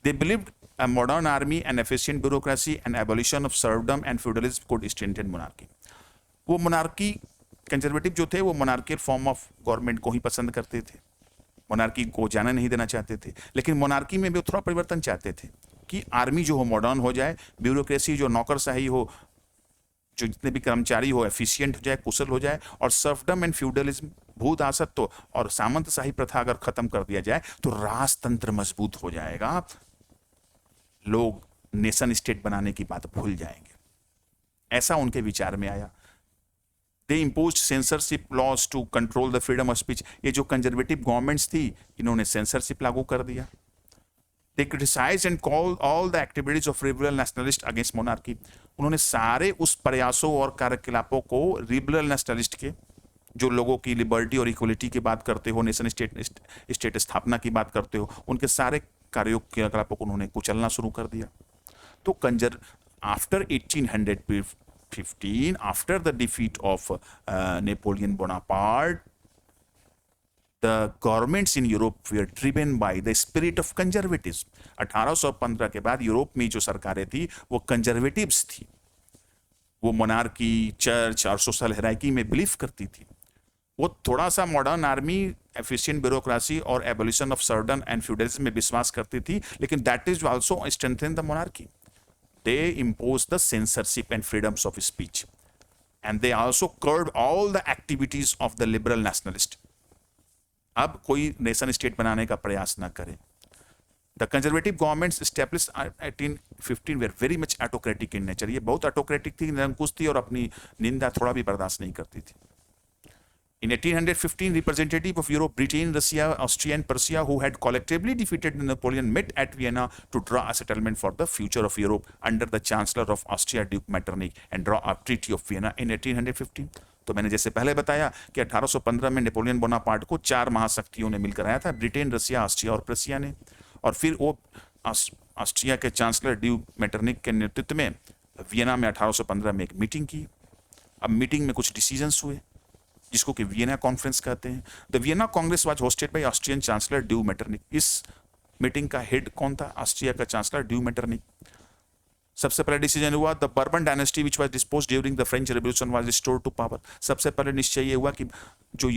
They believed a modern army, an efficient bureaucracy, and abolition of serfdom and feudalism could strengthen monarchy. वो मोनार्की, कंजर्वेटिव जो थे वो मोनार्कियल फॉर्म ऑफ गवर्नमेंट को ही पसंद करते थे, मोनार्की को जाने नहीं देना चाहते थे। लेकिन मोनार्की में भी थोड़ा परिवर्तन चाहते थे कि आर्मी जो हो मॉडर्न हो जाए, ब्यूरोक्रेसी जो नौकरशाही हो, जो जितने भी कर्मचारी हो एफिशिएंट हो जाए, कुशल हो जाए, और सर्फडम एंड फ्यूडलिज्म, भूत आसत्व और सामंतशाही प्रथा अगर खत्म कर दिया जाए तो राजतंत्र मजबूत हो जाएगा, लोग नेशन स्टेट बनाने की बात भूल जाएंगे। ऐसा उनके विचार में आया। They imposed censorship laws to control the freedom of speech. ये जो कंजर्वेटिव गवर्नमेंट्स थी, इन्होंने सेंसरशिप लागू कर दिया। They criticise and call all the activities of liberal nationalist against monarchy. उन्होंने सारे उस प्रयासों और कार्यकलापों को लिबरल नेशनलिस्ट के, जो लोगों की लिबर्टी और इक्वलिटी की बात करते हो, नेशन स्टेट स्थापना की बात करते हो, उनके सारे कार्यों क्रियाकलापों को उन्होंने कुचलना शुरू कर दिया। तो after 1815, after the defeat of Napoleon Bonaparte, the the governments in Europe were driven by the spirit of conservatism. 1815 के बाद यूरोप में जो सरकारें थी वो कंजर्वेटिव्स थी, वो मोनार्की, चर्च और सोशल हेरार्की में बिलीव करती थी। वो थोड़ा सा मॉडर्न आर्मी, एफिशिएंट ब्यूरोक्रेसी और abolition of serfdom and feudalism में विश्वास करती थी, लेकिन that is also strengthen the monarchy. They impose the censorship and freedoms of speech and they also curb all the activities of the liberal nationalist. अब कोई nation state बनाने का प्रयास ना करे। The conservative governments established 1815 were very much autocratic in nature. ये बहुत autocratic थी, निरंकुश थी और अपनी निंदा थोड़ा भी बर्दाश्त नहीं करती थी। In 1815, representatives of Europe, Britain, Russia, Austria, and Prussia, who had collectively defeated Napoleon, met at Vienna to draw a settlement for the future of Europe under the Chancellor of Austria, Duke Metternich, and draw a Treaty of Vienna in 1815. तो मैंने जैसे पहले बताया कि 1815 में Napoleon Bonaparte को 4 महाशक्तियों ने मिलकर आया था, ब्रिटेन, रसिया, ऑस्ट्रिया और प्रसिया ने। और फिर वो ऑस्ट्रिया के चांसलर ड्यूक मेटरनिक के नेतृत्व में वियना में 1815 में एक मीटिंग की। अब मीटिंग में कुछ डिसीजंस हुए जिसको कि वियना कॉन्फ्रेंस कहते हैं। The Vienna Congress was hosted by Austrian chancellor due Metternich. इस मीटिंग का हेड कौन था? ऑस्ट्रिया का चांसलर ड्यू मेटरनिक। सबसे पहले डिसीजन हुआ the Bourbon dynasty which was disposed during the French revolution was restored to power. सबसे पहले निश्चय ये हुआ कि जो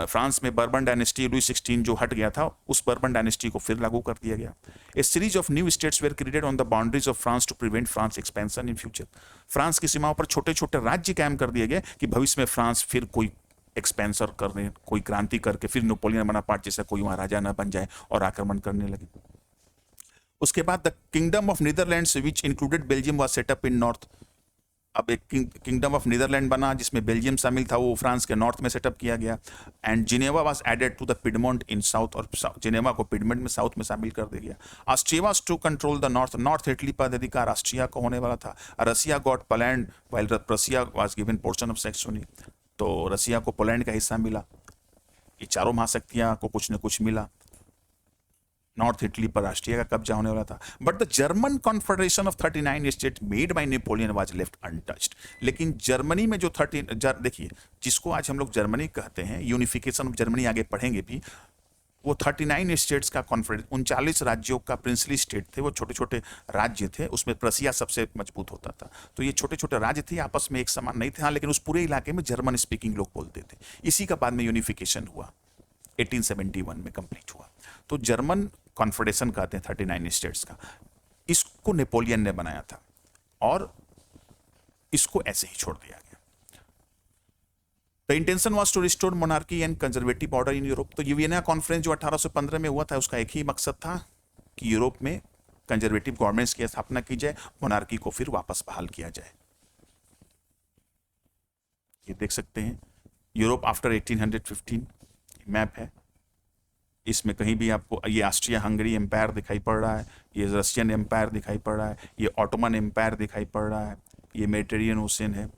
फ्रांस में बर्बन डायनेस्टी लुई 16 जो हट गया था, उस बर्बन डायनेस्टी को फिर लागू कर दिया गया। A series of new states were created on the boundaries of France to prevent France expansion in future. France की सीमाओं पर छोटे छोटे राज्य कायम कर दिए गए कि भविष्य में फ्रांस फिर कोई एक्सपेंसर करने, कोई क्रांति करके फिर नेपोलियन बोनापार्ट जैसा कोई वहां राजा न बन जाए और आक्रमण करने लगे। उसके बाद the kingdom of Netherlands which included Belgium was set up in north. अब एक किंगडम ऑफ नीदरलैंड बना जिसमें बेल्जियम शामिल था, वो फ्रांस के नॉर्थ में सेटअप किया गया। And Geneva was added to the Piedmont in south, और जिनेवा को पिडमोंट में साउथ में शामिल कर दिया गया। Austria was to control the north, north Italy पर अधिकार ऑस्ट्रिया को होने वाला था। Russia got Poland while Prussia was given portion of Saxony. तो रसिया को पोलैंड का हिस्सा मिला। ये चारों महाशक्तियां को कुछ न कुछ मिला। नॉर्थ इटली पर ऑस्ट्रिया का कब्जा होने वाला था। But the German confederation of 39 state made by Napoleon was left untouched. लेकिन जर्मनी में जो देखिए, जिसको आज हम लोग जर्मनी कहते हैं, यूनिफिकेशन ऑफ जर्मनी आगे पढ़ेंगे भी, वो 39 स्टेट्स का कॉन्फ्रेंस, 39 राज्यों का प्रिंसली स्टेट थे, वो छोटे छोटे राज्य थे। उसमें प्रसिया सबसे मजबूत होता था। तो ये छोटे छोटे राज्य थे, आपस में एक समान नहीं थे, हाँ, लेकिन उस पूरे इलाके में जर्मन स्पीकिंग लोग बोलते थे। इसी का बाद में यूनिफिकेशन हुआ, 1871 में कंप्लीट हुआ। तो जर्मन कॉन्फेडरेशन कहते हैं 39 स्टेट्स का। इसको नेपोलियन ने बनाया था और इसको ऐसे ही छोड़ दिया गया। The intention was to restore monarchy and conservative order in Europe. तो ये वियना कॉन्फ्रेंस जो 1815 में हुआ था, उसका एक ही मकसद था कि यूरोप में कंजर्वेटिव गवर्नमेंट्स की स्थापना की जाए, मोनार्की को फिर वापस बहाल किया जाए। ये देख सकते हैं यूरोप आफ्टर 1815 मैप है। इसमें कहीं भी आपको ये ऑस्ट्रिया हंगरी एम्पायर दिखाई पड़ रहा है, ये रशियन एम्पायर दिखाई पड़ रहा है, ये ऑटोमन एम्पायर दिखाई पड़ रहा है, ये मेडिटेरियन ओशियन है,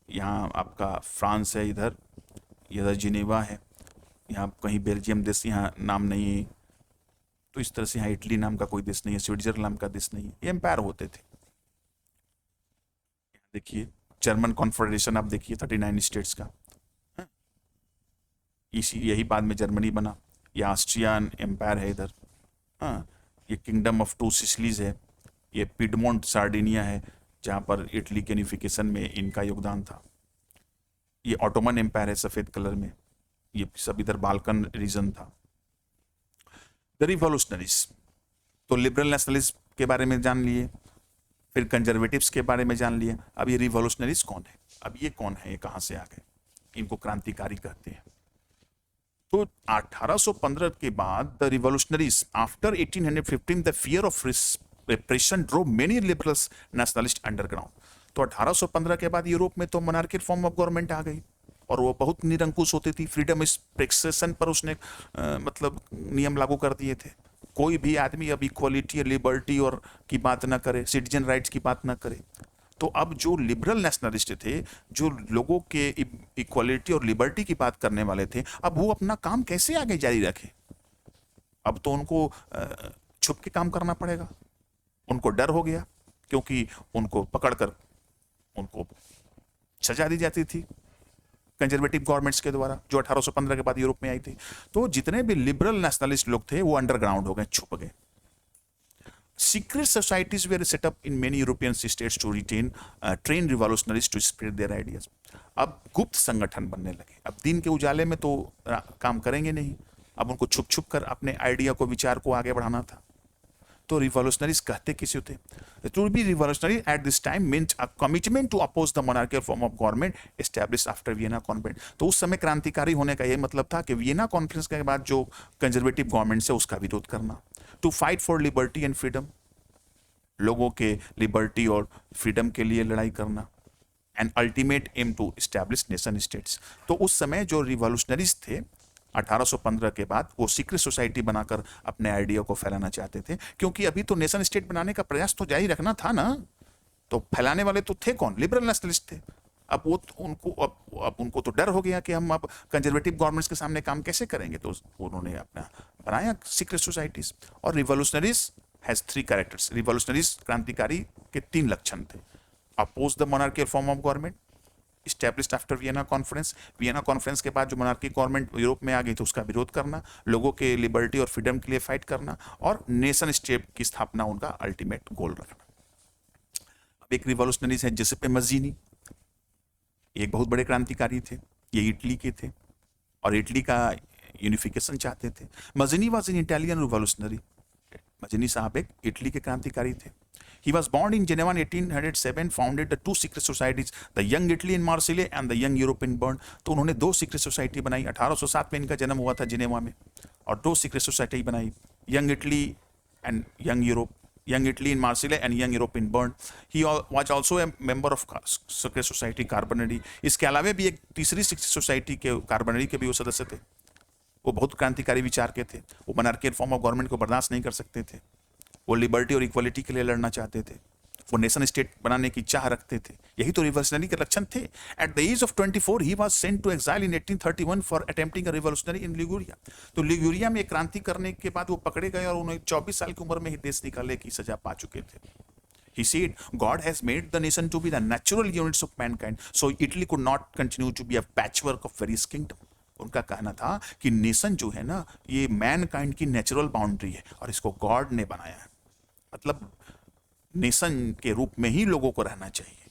यहाँ आपका फ्रांस है, इधर जिनेवा है, यहाँ कहीं बेल्जियम देश यहाँ नाम नहीं है। तो इस तरह से यहाँ इटली नाम का कोई देश नहीं है, स्विट्जरलैंड नाम का देश नहीं है। ये एम्पायर होते थे। देखिए जर्मन कॉन्फेडरेशन, आप देखिए 39 स्टेट्स का, यही बाद में जर्मनी बना। ये ऑस्ट्रियन एम्पायर है इधर, हाँ, ये किंगडम ऑफ 2 सिसिलीज है, ये पिडमोंट सार्डिनिया है जहाँ पर इटली के यूनिफिकेशन में इनका योगदान था। ये ऑटोमन एम्पायर है सफ़ेद कलर में, ये सब इधर बाल्कन रीजन था। द रिवॉल्यूशनरीज, तो लिबरल नेशनलिस्ट के बारे में जान लिए, फिर कंजर्वेटिव्स के बारे में जान लिए। अब ये रिवॉल्यूशनरीज कौन है? अब ये कौन है, ये कहाँ से आ गए? इनको क्रांतिकारी कहते हैं। तो 1815 के बाद the revolutionaries after 1815 the fear of repression drove many liberals nationalist underground। तो 1815 के बाद यूरोप में तो मोनार्किक फॉर्म ऑफ गवर्नमेंट आ गई और वो बहुत निरंकुश होती थी। फ्रीडम एक्सप्रेशन पर उसने मतलब नियम लागू कर दिए थे। कोई भी आदमी अब इक्वलिटी, लिबर्टी और की बात ना करे, सिटीजन राइट्स की बात ना करे। तो अब जो लिबरल नेशनलिस्ट थे, जो लोगों के इक्वलिटी और लिबर्टी की बात करने वाले थे, अब वो अपना काम कैसे आगे जारी रखे? अब तो उनको छुप के काम करना पड़ेगा। उनको डर हो गया क्योंकि उनको पकड़कर उनको सजा दी जाती थी, कंजर्वेटिव गवर्नमेंट्स के द्वारा, जो 1815 के बाद यूरोप में आई थी। तो जितने भी लिबरल नेशनलिस्ट लोग थे वो अंडरग्राउंड हो गए, छुप गए। Secret societies were set up in many European states to retain trained revolutionaries to spread their ideas. अब गुप्त संगठन बनने लगे। अब दिन के उजाले में तो काम करेंगे नहीं, अब उनको छुप छुप कर अपने आइडिया को, विचार को आगे बढ़ाना था। तो रिवॉल्यूशनरीज कहते किसे थे? To be revolutionary at this time means a commitment to oppose the monarchial form of government established after Vienna conference. तो उस समय क्रांतिकारी होने का यह मतलब था कि वियना कॉन्फ्रेंस के बाद जो कंजर्वेटिव गवर्नमेंट है उसका विरोध करना, to fight for liberty and freedom, लोगों के लिबर्टी और फ्रीडम के लिए लड़ाई करना, and ultimate aim to establish nation states. तो उस समय जो रिवॉल्यूशनरीज थे 1815 के बाद, वो सीक्रेट सोसाइटी बनाकर अपने आइडिया को फैलाना चाहते थे, क्योंकि अभी तो नेशन स्टेट बनाने का प्रयास तो जारी रखना था ना। तो फैलाने वाले तो थे कौन? लिबरल नेशनलिस्ट थे। अब वो अब उनको तो डर हो गया कि हम अब कंजर्वेटिव गवर्नमेंट्स के सामने काम कैसे करेंगे, तो उन्होंने अपना बनाया सीक्रेट सोसाइटीज। और रिवॉल्यूशनरीज हैज 3 कैरेक्टर्स। रिवॉल्यूशनरीज क्रांतिकारी के 3 लक्षण थे: oppose the monarchial form of government established after Vienna conference, Vienna conference के बाद जो मोनार्की गवर्नमेंट यूरोप में आ गई तो उसका विरोध करना, लोगों के लिबर्टी और फ्रीडम के लिए फाइट करना, और नेशन स्टेट की स्थापना उनका अल्टीमेट गोल रखना। अब एक रिवॉल्यूशनरीज है जिसेपे मज़ीनी, एक बहुत बड़े क्रांतिकारी थे, ये इटली के थे और इटली का यूनिफिकेशन चाहते थे। Mazzini was an Italian revolutionary. Mazzini साहब एक इटली के क्रांतिकारी थे। He was born in Geneva in 1807, founded the 2 secret societies, the Young Italy in Marseille and the Young Europe in Bern। तो उन्होंने 2 सीक्रेट सोसाइटी बनाई। 1807 में इनका जन्म हुआ था जिनेवा में, और 2 सीक्रेट सोसाइटी बनाई, young Italy and young Europe, Young Italy in Marseille and Young Europe in Bern। He was also a member of secret society कार्बनरी। इसके अलावा भी एक तीसरी सीक्रेट सोसाइटी के कार्बनरी के भी वो सदस्य थे। वो बहुत क्रांतिकारी विचार के थे। वो मोनार्कियल फॉर्म ऑफ गवर्नमेंट को बर्दाश्त नहीं कर सकते थे। वो लिबर्टी और इक्वलिटी के लिए लड़ना चाहते थे। वो नेशन स्टेट बनाने की चाह रखते थे। यही तो रिवॉल्यूशनरी के लक्षण थे। At the age of 24 he was sent to exile in 1831 for attempting a revolutionary in Liguria. तो लिगुरिया में क्रांति करने के बाद वो पकड़े गए और उन्हें 24 साल की उम्र में ही देश निकालने की सजा पा चुके थे। He said, God has made the nation to be the natural units of mankind, so Italy could not continue to be a patchwork of various kingdoms। उनका कहना था कि नेशन जो है ना, ये मैनकाइंड की नेचुरल बाउंड्री है और इसको गॉड ने बनाया है। मतलब नेशन के रूप में ही लोगों को रहना चाहिए,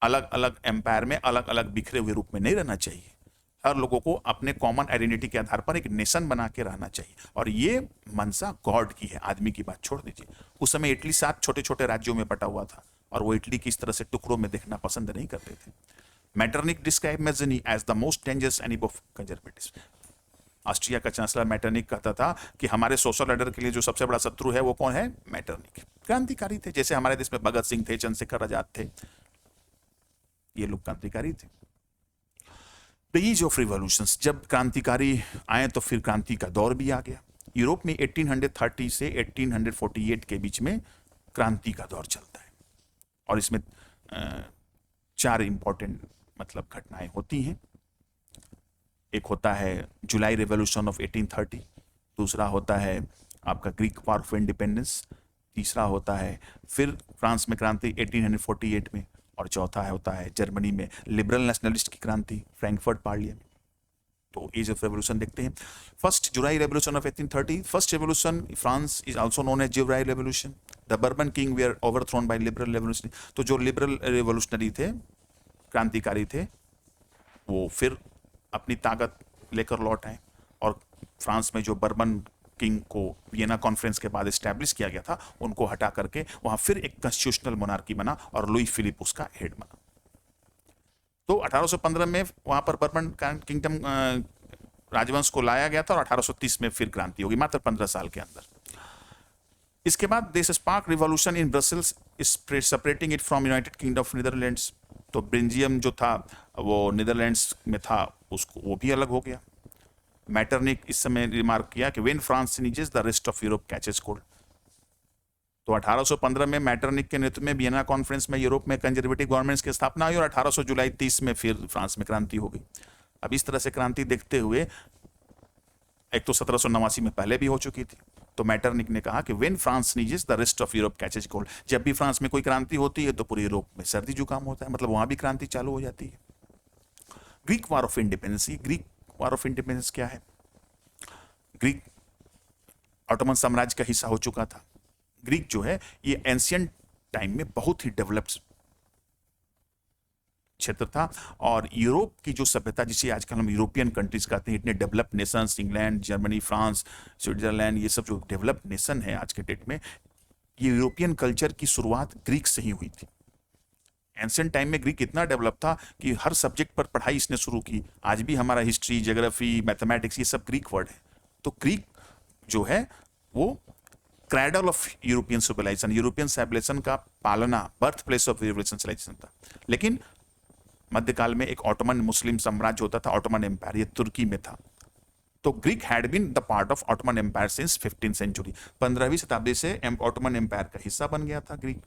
अलग अलग एम्पायर में अलग अलग बिखरे हुए रूप में नहीं रहना चाहिए। हर लोगों को अपने कॉमन आइडेंटिटी के आधार पर एक नेशन बना के रहना चाहिए, और ये मनसा गॉड की है। आदमी की बात छोड़ दीजिए। उस समय इटली 7 छोटे छोटे राज्यों में बटा हुआ था, और वो इटली की इस तरह से टुकड़ों में देखना पसंद नहीं करते थे। Metternich describe Mazzini as the most dangerous enemy of conservatives. Austria का चांसलर मैटरनिक कहता था कि हमारे सोशल ऑर्डर के लिए जो सबसे बड़ा शत्रु है वो कौन है? मैटरनिक। क्रांतिकारी थे, जैसे हमारे देश में भगत सिंह थे, चंद्रशेखर आजाद थे, ये लोग क्रांतिकारी थे। द एज ऑफ रिवॉल्यूशंस, जब क्रांतिकारी आए तो फिर क्रांति का दौर भी आ गया। यूरोप में 1830 से 1848 के बीच में क्रांति का दौर चलता है, और इसमें 4 इंपॉर्टेंट मतलब घटनाएं होती हैं। एक होता है जुलाई रेवोल्यूशन ऑफ 1830, दूसरा होता है आपका ग्रीक वॉर ऑफ इंडिपेंडेंस, तीसरा होता है फिर फ्रांस में क्रांति 1848 में, और चौथा होता है जर्मनी में लिबरल नेशनलिस्ट की क्रांति फ्रैंकफर्ट पार्लियामेंट। तो एज ऑफ रेवोल्यूशन देखते हैं। First July revolution of 1830, first revolution France is also known as July revolution. The Bourbon king were overthrown by liberal revolution. तो जो लिबरल रेवोल्यूशनरी थे, क्रांतिकारी थे, वो फिर अपनी ताकत लेकर लौट आए, और फ्रांस में जो बर्बन किंग को वियना कॉन्फ्रेंस के बाद एस्टैब्लिश किया गया था, उनको हटा करके वहां फिर एक कॉन्स्टिट्यूशनल मोनार्की बना, और लुई फिलिप उसका हेड बना। तो 1815 में वहां पर बर्बन किंगडम राजवंश को लाया गया था, और 1830 में फिर क्रांति होगी, मात्र 15 साल के अंदर। इसके बाद देश spark revolution in Brussels, separating it from United kingdom of Netherlands. तो बेल्जियम जो था वो नीदरलैंड्स में था, उसको वो भी अलग हो गया। मैटरनिक इस समय रिमार्क किया कि when France sneezes the rest of Europe catches cold. तो 1815 में मैटरनिक के नेतृत्व में वियना कॉन्फ्रेंस में यूरोप में कंजर्वेटिव गवर्नमेंट्स की स्थापना हुई, और 1800 जुलाई 30 में फिर फ्रांस में क्रांति हो गई। अब इस तरह से क्रांति देखते हुए, एक तो 1789 में पहले भी हो चुकी थी, तो मैटरनिक ने कहा कि when France sneezes the rest of Europe catches cold. जब भी फ्रांस में कोई क्रांति होती है तो पूरे यूरोप में सर्दी जुकाम होता है, मतलब वहां भी क्रांति चालू हो जाती है। Greek war of independence, Greek war of independence क्या है? ग्रीक ऑटोमन साम्राज्य का हिस्सा हो चुका था। ग्रीक जो है ये एंशियंट टाइम में बहुत ही डेवलप्ड क्षेत्र था, और यूरोप की जो सभ्यता, जिसे आजकल हम यूरोपियन कंट्रीज कहते हैं, इतने developed Nations, England, Germany, France, Switzerland, ये सब जो डेवलप्ड नेशन है आज के डेट में, ये यूरोपियन कल्चर की शुरुआत ग्रीक से ही हुई थी। एंशियंट टाइम में ग्रीक इतना डेवलप था कि हर सब्जेक्ट पर पढ़ाई इसने शुरू की। आज भी हमारा हिस्ट्री, ज्योग्राफी, मैथमेटिक्स, ये सब ग्रीक वर्ड है। तो ग्रीक जो है वो cradle of European civilisation, European civilisation का पालना, birth place of European civilisation था। लेकिन मध्यकाल में एक ऑटोमन मुस्लिम साम्राज्य होता था, ऑटोमन एम्पायर, ये तुर्की में था। तो Greek had been the part of Ottoman empire since 15th century, 15वीं शताब्दी से ऑटोमन एम्पायर का हिस्सा बन गया था Greek.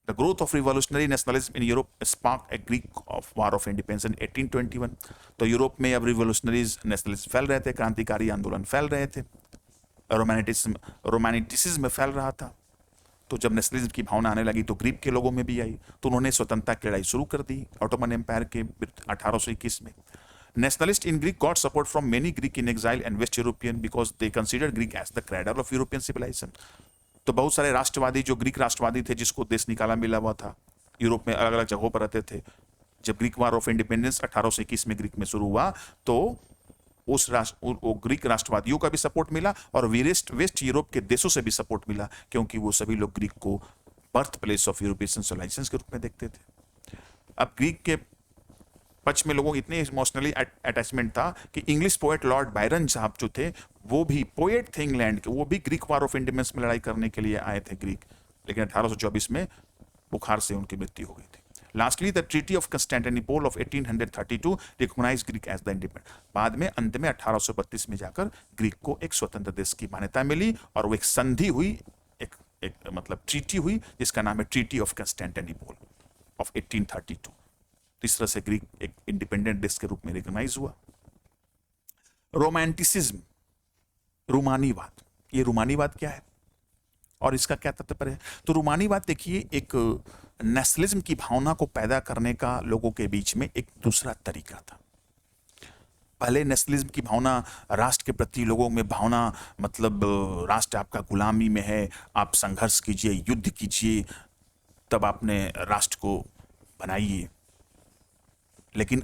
The growth of revolutionary nationalism in Europe sparked a Greek of war of independence in 1821। तो यूरोप में अब रिवॉल्यूशनरीज नेशनलिज्म फैल रहे थे, क्रांतिकारी आंदोलन फैल रहे थे, रोमानिटिसिज्म में फैल रहा था। तो जब नेशनलिज्म की भावना आने लगी तो ग्रीक के लोगों में भी आई, तो उन्होंने स्वतंत्रता की लड़ाई शुरू कर दी ऑटोमन एम्पायर के 1821 में। Nationalists in Greek got support from many Greek in exile and West European because they considered Greek as the cradle of European civilization. तो बहुत सारे राष्ट्रवादी, जो ग्रीक राष्ट्रवादी थे, जिसको देश निकाला मिला हुआ था, यूरोप में अलग अलग जगहों पर रहते थे, जब ग्रीक वॉर ऑफ इंडिपेंडेंस 1821 में ग्रीक में शुरू हुआ तो वो ग्रीक राष्ट्रवादियों का भी सपोर्ट मिला और वेस्ट यूरोप के देशों से भी सपोर्ट मिला, क्योंकि वो सभी लोग ग्रीक को birth place of European civilisation के रूप में देखते थे। अब ग्रीक के पक्ष में लोगों को इतने इमोशनली अटैचमेंट था कि इंग्लिश पोएट लॉर्ड बायरन साहब जो थे, वो भी पोएट थे इंग्लैंड के, वो भी ग्रीक वॉर ऑफ इंडिपेंडेंस में लड़ाई करने के लिए आए थे ग्रीक, लेकिन 1824 में बुखार से उनकी मृत्यु हो गई थी। Lastly the treaty of Constantinople of 1832 recognize Greek as the independent. बाद में अंत में 1832 में जाकर ग्रीक को एक स्वतंत्र देश की मान्यता मिली और वो एक संधि हुई, एक मतलब ट्रीटी हुई, जिसका नाम है ट्रीटी ऑफ कंस्टेंटिनोपल ऑफ 1832। इस तरह से ग्रीक एक इंडिपेंडेंट देश के रूप में रिकॉग्नाइज हुआ। रोमांटिसिज्म, रूमानीवाद, ये रूमानीवाद क्या है और इसका क्या तात्पर्य है? तो रूमानीवाद देखिए, एक नेशनलिज्म की भावना को पैदा करने का लोगों के बीच में एक दूसरा तरीका था। पहले नेशनलिज्म की भावना, राष्ट्र के प्रति लोगों में भावना, मतलब राष्ट्र आपका गुलामी में है, आप संघर्ष कीजिए, युद्ध कीजिए, तब आपने राष्ट्र को बनाइए। लेकिन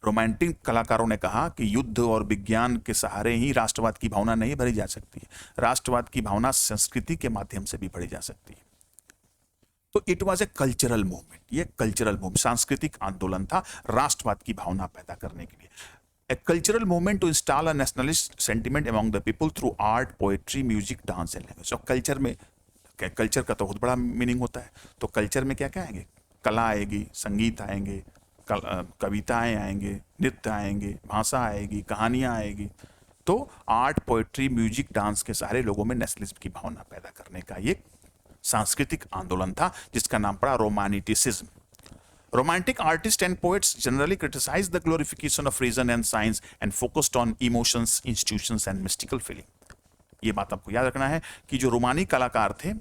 रोमांटिक कलाकारों ने कहा कि युद्ध और विज्ञान के सहारे ही राष्ट्रवाद की भावना नहीं भरी जा सकती है, राष्ट्रवाद की भावना संस्कृति के माध्यम से भी भरी जा सकती है। तो it was a cultural movement, ये कल्चरल मूवमेंट, सांस्कृतिक आंदोलन था राष्ट्रवाद की भावना पैदा करने के लिए। A cultural movement to install a nationalist sentiment among the people through art, poetry, music, dance and language. और कल्चर में, कल्चर का तो बहुत बड़ा मीनिंग होता है, तो कल्चर में क्या क्या आएंगे? कला आएगी, संगीत आएंगे, कविताएं आएंगे, नृत्य आएंगे, भाषा आएगी, कहानियां आएगी। तो आर्ट, पोएट्री, म्यूजिक, डांस के सारे लोगों में नेशनलिज्म की भावना पैदा करने का ये सांस्कृतिक आंदोलन था, जिसका नाम पड़ा romanticism. Romantic artists and poets generally criticized the glorification of reason and science and focused on emotions, institutions and mystical feeling. ये बात आपको याद रखना है कि जो रोमानी कलाकार थे,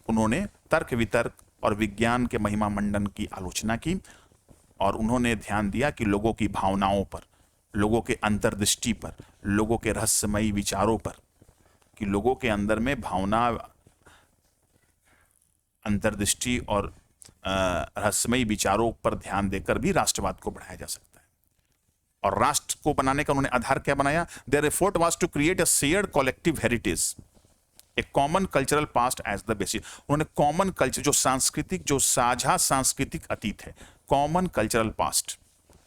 उन्होंने तर्क वितर्क और विज्ञान के महिमा मंडन की आलोचना की, और उन्होंने ध्यान दिया कि लोगों की भावनाओं पर, लोगों के अंतर्दृष्टि पर, लोगों के रहस्यमयी विचारों पर, कि लोगों के अंदर में भावना, अंतर्दृष्टि और रहस्यमयी विचारों पर ध्यान देकर भी राष्ट्रवाद को बढ़ाया जा सकता है। और राष्ट्र को बनाने का उन्होंने आधार क्या बनाया? Their effort was to create a shared collective heritage, a common cultural past as the basis. उन्होंने कॉमन कल्चर, जो सांस्कृतिक, जो साझा सांस्कृतिक अतीत है, कॉमन कल्चरल पास्ट,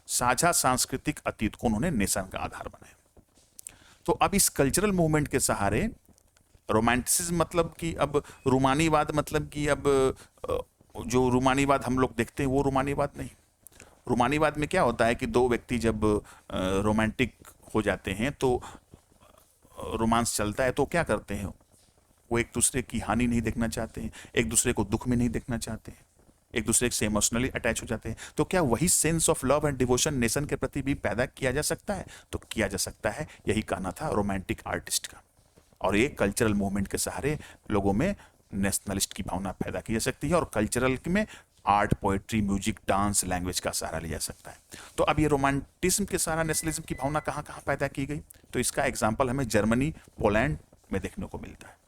साझा सांस्कृतिक अतीत को उन्होंने नेशन का आधार बनाया। तो अब इस कल्चरल मूवमेंट के सहारे रोमांटिसिज्म, मतलब कि अब रूमानीवाद, मतलब कि अब जो रूमानीवाद हम लोग देखते हैं वो रूमानीवाद नहीं। रूमानीवाद में क्या होता है कि दो व्यक्ति जब रोमांटिक हो जाते हैं, तो रोमांस चलता है, तो क्या करते हैं, वो एक दूसरे की हानि नहीं देखना चाहते हैं, एक दूसरे को दुख में नहीं देखना चाहते हैं, एक दूसरे से इमोशनली अटैच हो जाते हैं। तो क्या वही sense of love and devotion nation के प्रति भी पैदा किया जा सकता है? तो किया जा सकता है। यही कहना था रोमांटिक आर्टिस्ट का। और ये कल्चरल मूवमेंट के सहारे लोगों में नेशनलिस्ट की भावना पैदा की जा सकती है, और कल्चरल में art, poetry, music, dance, language का सहारा लिया जा सकता है। तो अब ये रोमांटिज्म के सहारा नेशनलिज्म की भावना कहाँ कहाँ पैदा की गई, तो इसका एग्जाम्पल हमें जर्मनी, पोलैंड में देखने को मिलता है।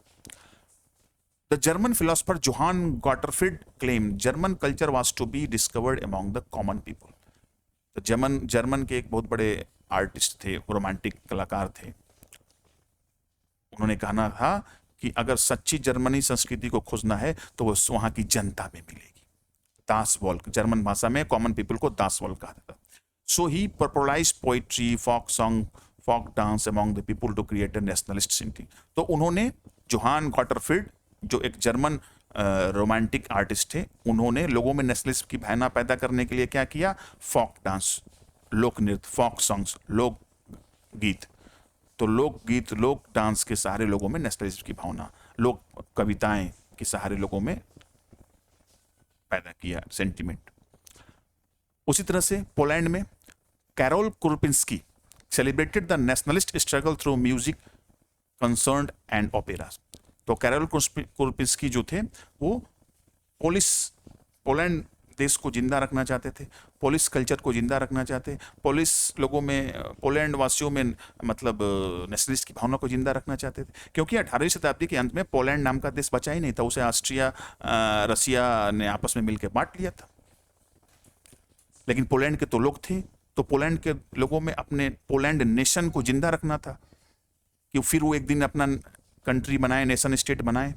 The German philosopher Johann Gottfried claim German culture was to be discovered among the common people. तो जर्मन के एक बहुत बड़े आर्टिस्ट थे, रोमांटिक कलाकार थे। उन्होंने कहना था कि अगर सच्ची जर्मनी संस्कृति को खोजना है तो वो वहाँ की जनता में मिलेगी। दास वॉल्क, जर्मन भाषा में कॉमन पीपल को दास वॉल्क कहा जाता। So he popularize poetry, folk song, folk dance among the people to create a nationalist सिंटी। तो उन्होंने जोहान गॉटरफ्रीड, जो एक जर्मन रोमांटिक आर्टिस्ट थे, उन्होंने लोगों में नेशनलिस्ट की भावना पैदा करने के लिए क्या किया, फोक डांस, लोक नृत्य, फोक सॉन्ग्स, लोक गीत। तो लोकगीत, लोक डांस के सहारे लोगों में नेशनलिज्म की भावना, लोक कविताएं के सहारे लोगों में पैदा किया सेंटिमेंट। उसी तरह से पोलैंड में Karol Kurpinski celebrated the nationalist struggle through music, concert and opera. तो कैरोल कुरपिंस्की जो थे वो पोलैंड देश को जिंदा रखना चाहते थे, पोलिश कल्चर को जिंदा रखना चाहते, पोलिश लोगों में, पोलैंड वासियों में मतलब नेशनलिस्ट की भावना को जिंदा रखना चाहते थे। क्योंकि 18वीं शताब्दी के अंत में पोलैंड नाम का देश बचा ही नहीं था, उसे ऑस्ट्रिया, रसिया ने आपस में मिलकर बांट लिया था। लेकिन पोलैंड के तो लोग थे, तो पोलैंड के लोगों में अपने पोलैंड नेशन को जिंदा रखना था कि फिर वो एक दिन अपना कंट्री बनाए, नेशन स्टेट बनाए।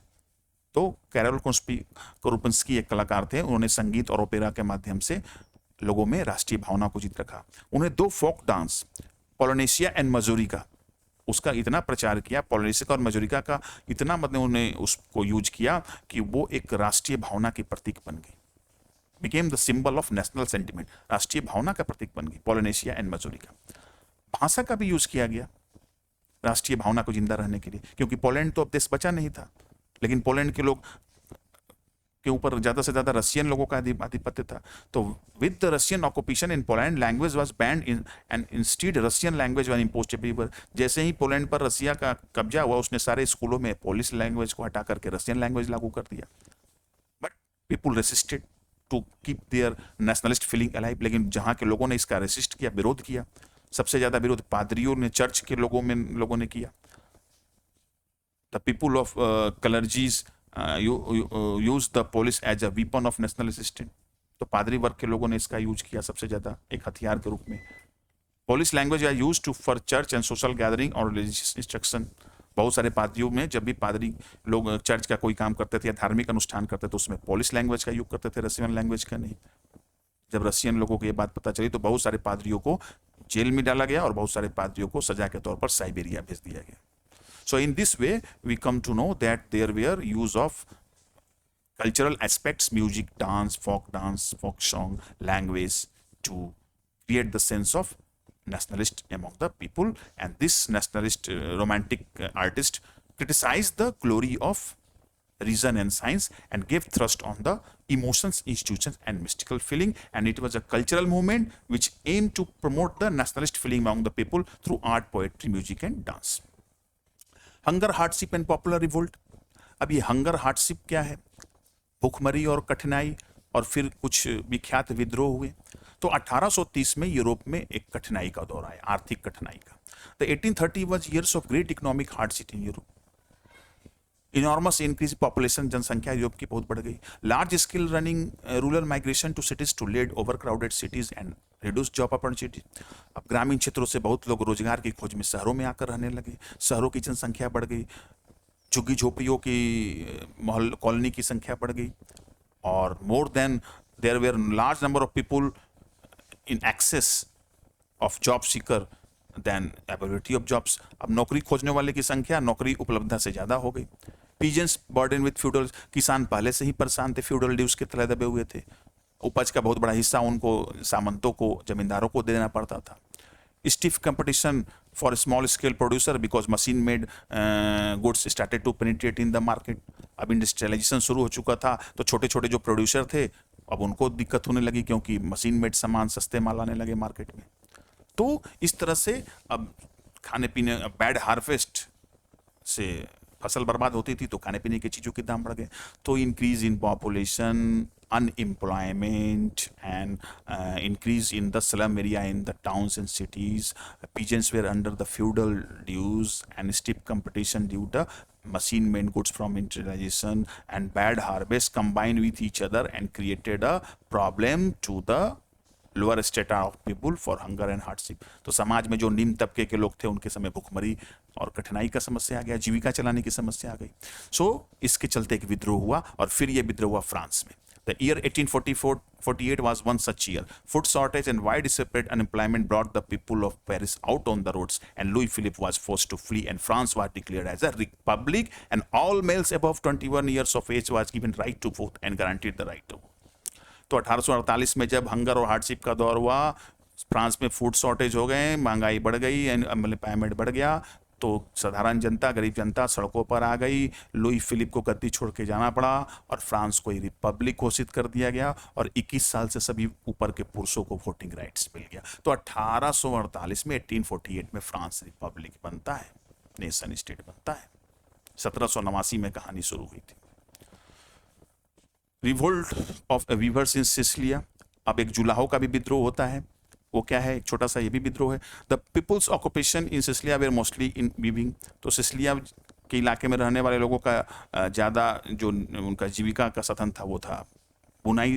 तो कैरोल कुरपिंस्की एक कलाकार थे, उन्होंने संगीत और ओपेरा के माध्यम से लोगों में राष्ट्रीय भावना को जीत रखा। उन्हें दो फोक डांस, पोलिनेशिया एंड मजोरिका, उसका इतना प्रचार किया, पोलिनेशिया और मजोरिका का इतना मतलब उन्होंने उसको यूज किया कि वो एक राष्ट्रीय भावना की प्रतीक बन गई, became the symbol of national sentiment, राष्ट्रीय भावना का प्रतीक बन गई पोलिनेशिया एंड मजोरिका। भाषा का भी यूज किया गया राष्ट्रीय भावना को जिंदा रहने के लिए, क्योंकि पोलैंड तो अब देश बचा नहीं था, लेकिन पोलैंड के लोग के ऊपर ज्यादा से ज्यादा रशियन लोगों का आधिपत्य था। तो with the Russian occupation in Poland, language was band in and instead Russian language was imposed everywhere. जैसे ही पोलैंड पर रसिया का कब्जा हुआ, उसने सारे स्कूलों में पोलिश लैंग्वेज को हटा करके रशियन लैंग्वेज लागू कर दिया। But people resisted to keep their nationalist feeling alive. लेकिन जहाँ के लोगों ने इसका रेसिस्ट किया, विरोध किया, सबसे ज्यादा विरोध पादरियों ने, चर्च के लोगों ने किया। The people of clergies use the police as a weapon of national resistance। तो पादरी वर्ग के लोगों ने इसका यूज किया सबसे ज्यादा एक हथियार के रूप में। Polish language are use to for church and social gathering और रिलीजियस इंस्ट्रक्शन। बहुत सारे पादरियों में जब भी पादरी लोग चर्च का कोई काम करते थे या धार्मिक अनुष्ठान करते थे, उसमें पोलिश लैंग्वेज का यूज करते थे, रशियन लैंग्वेज का नहीं। जब रशियन लोगों को ये बात पता चली तो बहुत सारे पादरियों को जेल में डाला गया और बहुत सारे पादरियों को सजा के तौर पर साइबेरिया भेज दिया गया। So in this way, we come to know that there were use of cultural aspects, music, dance, folk song, language, to create the sense of nationalist among the people. And this nationalist romantic artist criticized the glory of reason and science and gave thrust on the emotions, institutions, and mystical feeling. And it was a cultural movement which aimed to promote the nationalist feeling among the people through art, poetry, music, and dance. Hunger, hardship and popular revolt. अब ये hunger, hardship क्या है? भूखमरी और कठिनाई, और फिर कुछ विख्यात विद्रोह हुए। तो 1830 में यूरोप में एक कठिनाई का दौर आया, आर्थिक कठिनाई का। The 1830 was years of great economic hardship in Europe. Enormous increase population, जनसंख्या यूरोप की बहुत बढ़ गई। Large scale running rural migration to cities to lead over crowded cities and reduce job opportunity. अब ग्रामीण क्षेत्रों से बहुत लोग रोजगार की खोज में शहरों में आकर रहने लगे, शहरों की जनसंख्या बढ़ गई, झुग्गी झोपड़ियों की मोहल्ल कॉलोनी की संख्या बढ़ गई, और more than there were large number of people in excess of job seeker than availability of jobs. अब नौकरी खोजने वाले की संख्या नौकरी उपलब्धता से ज्यादा हो गई। पीजेंट्स बर्डन विद फ्यूडल, किसान पहले से ही परेशान थे, फ्यूडल ड्यूज के तले दबे हुए थे, उपज का बहुत बड़ा हिस्सा उनको, सामंतों को, जमींदारों को देना पड़ता था। Stiff competition for small scale producer because machine made goods started to penetrate in the market. अब इंडस्ट्रियलाइजेशन शुरू हो चुका था, तो छोटे छोटे जो प्रोड्यूसर थे अब उनको दिक्कत होने लगी, क्योंकि मशीन मेड सामान सस्ते माल आने लगे मार्केट में। तो इस तरह से अब खाने पीने, बैड हार्वेस्ट से फसल बर्बाद होती थी, तो खाने पीने की चीज़ों के दाम बढ़ गए। तो increase in population, unemployment and increase in the slum area in the towns and cities. Peasants were under the feudal dues and stiff competition due to machine-made goods from industrialization, and bad harvest combined with each other and created a problem to the lower strata of people for hunger and hardship. तो समाज में जो निम्न तबके के लोग थे उनके समय भुखमरी और कठिनाई का समस्या आ गया, जीविका चलाने की समस्या आ गई। सो इसके चलते एक विद्रोह हुआ और फिर ये विद्रोह हुआ फ्रांस में। The year 1844-48 was one such year. Food shortage and widespread unemployment brought the people of Paris out on the roads, and Louis Philippe was forced to flee, and France was declared as a republic, and all males above 21 years of age was given right to vote and guaranteed the right to vote. तो 1848 में जब hunger और hardship का दौर हुआ, France में food shortage हो गए, महंगाई बढ़ गई, अनएम्प्लॉयमेंट बढ़ गया, तो साधारण जनता, गरीब जनता सड़कों पर आ गई। लुई फिलिप को गद्दी छोड़ के जाना पड़ा और फ्रांस को रिपब्लिक घोषित कर दिया गया और 21 साल से सभी ऊपर के पुरुषों को वोटिंग राइट्स मिल गया। तो 1848 में 1848 में फ्रांस रिपब्लिक बनता है, नेशन स्टेट बनता है। 1789 में कहानी शुरू हुई थी। Revolt of viewers in Sicilia, अब एक जुलाहो का भी विद्रोह होता है। वो क्या है, एक छोटा सा ये भी विद्रोह है। The people's occupation in Silesia were mostly in weaving, तो सिसिलिया के इलाके में रहने वाले लोगों का ज़्यादा जो उनका जीविका का साधन था वो था बुनाई।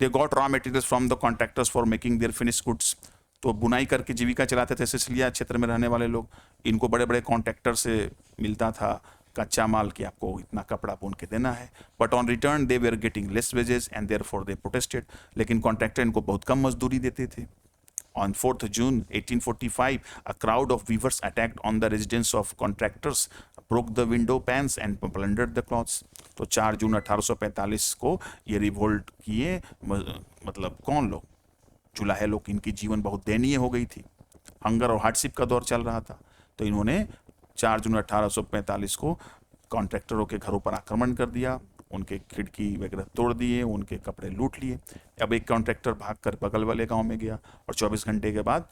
They got raw materials from the contractors for making their finished goods, तो बुनाई करके जीविका चलाते थे सिसिलिया क्षेत्र में रहने वाले लोग। इनको बड़े बड़े कॉन्ट्रैक्टर से मिलता था कच्चा माल कि आपको इतना कपड़ा बुन के देना है। But on return they were getting less wages and therefore they protested, लेकिन कॉन्ट्रैक्टर इनको बहुत कम मजदूरी देते थे। On 4th June 1845, a crowd of weavers attacked on the residence of contractors, broke the window panes and plundered the cloths. तो 4 जून 1845 को ये revolt किए, मतलब कौन लोग, चुलाहे लोग। इनकी जीवन बहुत दयनीय हो गई थी, हंगर और हार्डशिप का दौर चल रहा था। तो इन्होंने 4 जून 1845 को कॉन्ट्रैक्टरों के घरों पर आक्रमण कर दिया, उनके खिड़की वगैरह तोड़ दिए, उनके कपड़े लूट लिए। अब एक कॉन्ट्रैक्टर भागकर बगल वाले गांव में गया और 24 घंटे के बाद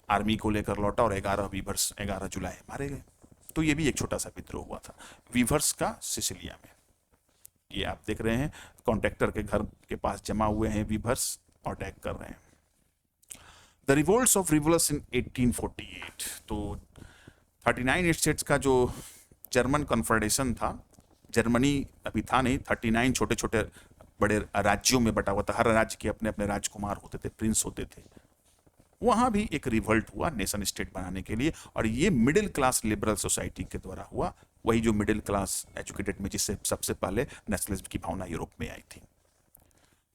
आर्मी को लेकर लौटा और 11 वीवर्स, 11 जुलाई मारे गए। तो ये भी एक छोटा सा विद्रोह हुआ था वीवर्स का सिसिलिया में। ये आप देख रहे हैं कॉन्ट्रैक्टर के घर के पास जमा हुए हैं वीवर्स और अटैक कर रहे हैं। द रिवोल्ट्स ऑफ रिवोल्स इन 1848, तो 39 स्टेट्स का जो जर्मन कॉन्फेडरेशन था, जर्मनी अभी था नहीं, 39 छोटे छोटे बड़े राज्यों में बटा हुआ था। हर राज्य के अपने अपने राजकुमार होते थे, प्रिंस होते थे। वहां भी एक रिवोल्ट हुआ नेशन स्टेट बनाने के लिए, और ये मिडिल क्लास लिबरल सोसाइटी के द्वारा हुआ, वही जो मिडिल क्लास एजुकेटेड में जिससे सबसे पहले नेशनलिज्म की भावना यूरोप में आई थी।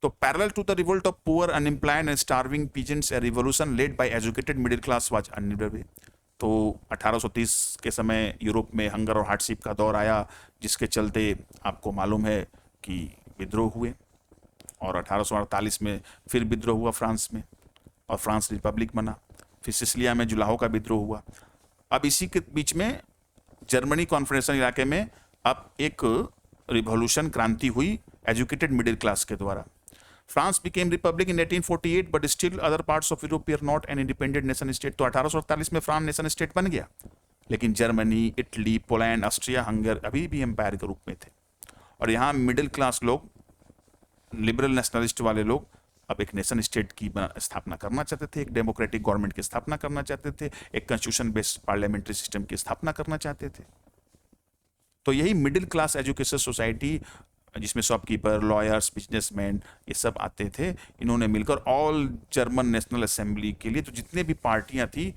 तो parallel to the revolt of poor unemployed and starving peasants, a revolution led by educated middle class was underway. तो 1830 के समय यूरोप में हंगर और हार्डशिप का दौर आया, जिसके चलते आपको मालूम है कि विद्रोह हुए, और 1848 में फिर विद्रोह हुआ फ्रांस में और फ्रांस रिपब्लिक बना। फिर सिसिलिया में जुलाहो का विद्रोह हुआ। अब इसी के बीच में जर्मनी कॉन्फेडरेशन इलाके में अब एक रिवॉल्यूशन, क्रांति हुई एजुकेटेड मिडिल क्लास के द्वारा। France became republic in 1848, but still other parts of Europe were not an independent nation state. तो 1848 में फ्रांस नेशन स्टेट बन गया, लेकिन Germany, Italy, Poland, Austria, hunger अभी भी एम्पायर के रूप में थे। और यहाँ मिडिल क्लास लोग, लिबरल नेशनलिस्ट वाले लोग अब एक नेशन स्टेट की स्थापना करना चाहते थे, एक डेमोक्रेटिक गवर्नमेंट की स्थापना करना चाहते थे, एक कॉन्स्टिट्यूशन बेस्ड पार्लियामेंट्री सिस्टम की स्थापना करना चाहते थे। तो यही मिडिल क्लास एजुकेशन सोसाइटी, जिसमें शॉपकीपर, लॉयर्स, बिजनेसमैन ये सब आते थे, इन्होंने मिलकर ऑल जर्मन नेशनल असेंबली के लिए, तो जितने भी पार्टियां थी,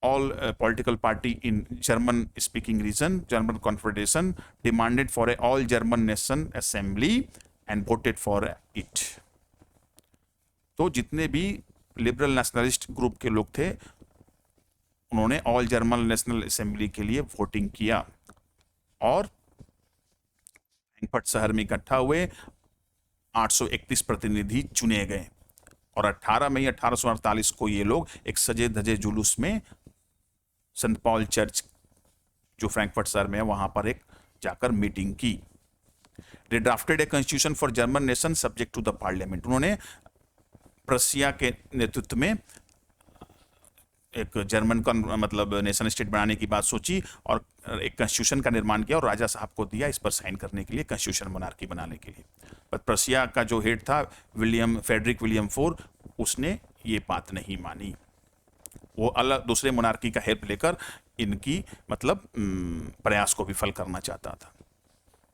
all political party in German speaking region, German confederation demanded for a all German nation assembly and voted for it. तो जितने भी लिबरल नेशनलिस्ट ग्रुप के लोग थे, उन्होंने ऑल जर्मन नेशनल असेंबली के लिए वोटिंग किया और फ्रैंकफर्ट शहर में इकट्ठा हुए। 831 प्रतिनिधि चुने गए और 18 मई 1848 को ये लोग एक सजे धजे जुलूस में सेंट पॉल चर्च, जो फ्रैंकफर्ट शहर में है, वहां पर एक जाकर मीटिंग की। They drafted a constitution for German nation subject to the parliament. उन्होंने प्रसिया के नेतृत्व में एक जर्मन का मतलब नेशन स्टेट बनाने की बात सोची और एक कॉन्स्टिट्यूशन का निर्माण किया और राजा साहब को दिया इस पर साइन करने के लिए, कॉन्स्टिट्यूशन मोनार्की बनाने के लिए। पर प्रशिया का जो हेड था फ्रेडरिक विलियम IV, उसने ये बात नहीं मानी। वो अलग दूसरे मोनार्की का हेल्प लेकर इनकी मतलब प्रयास को विफल करना चाहता था,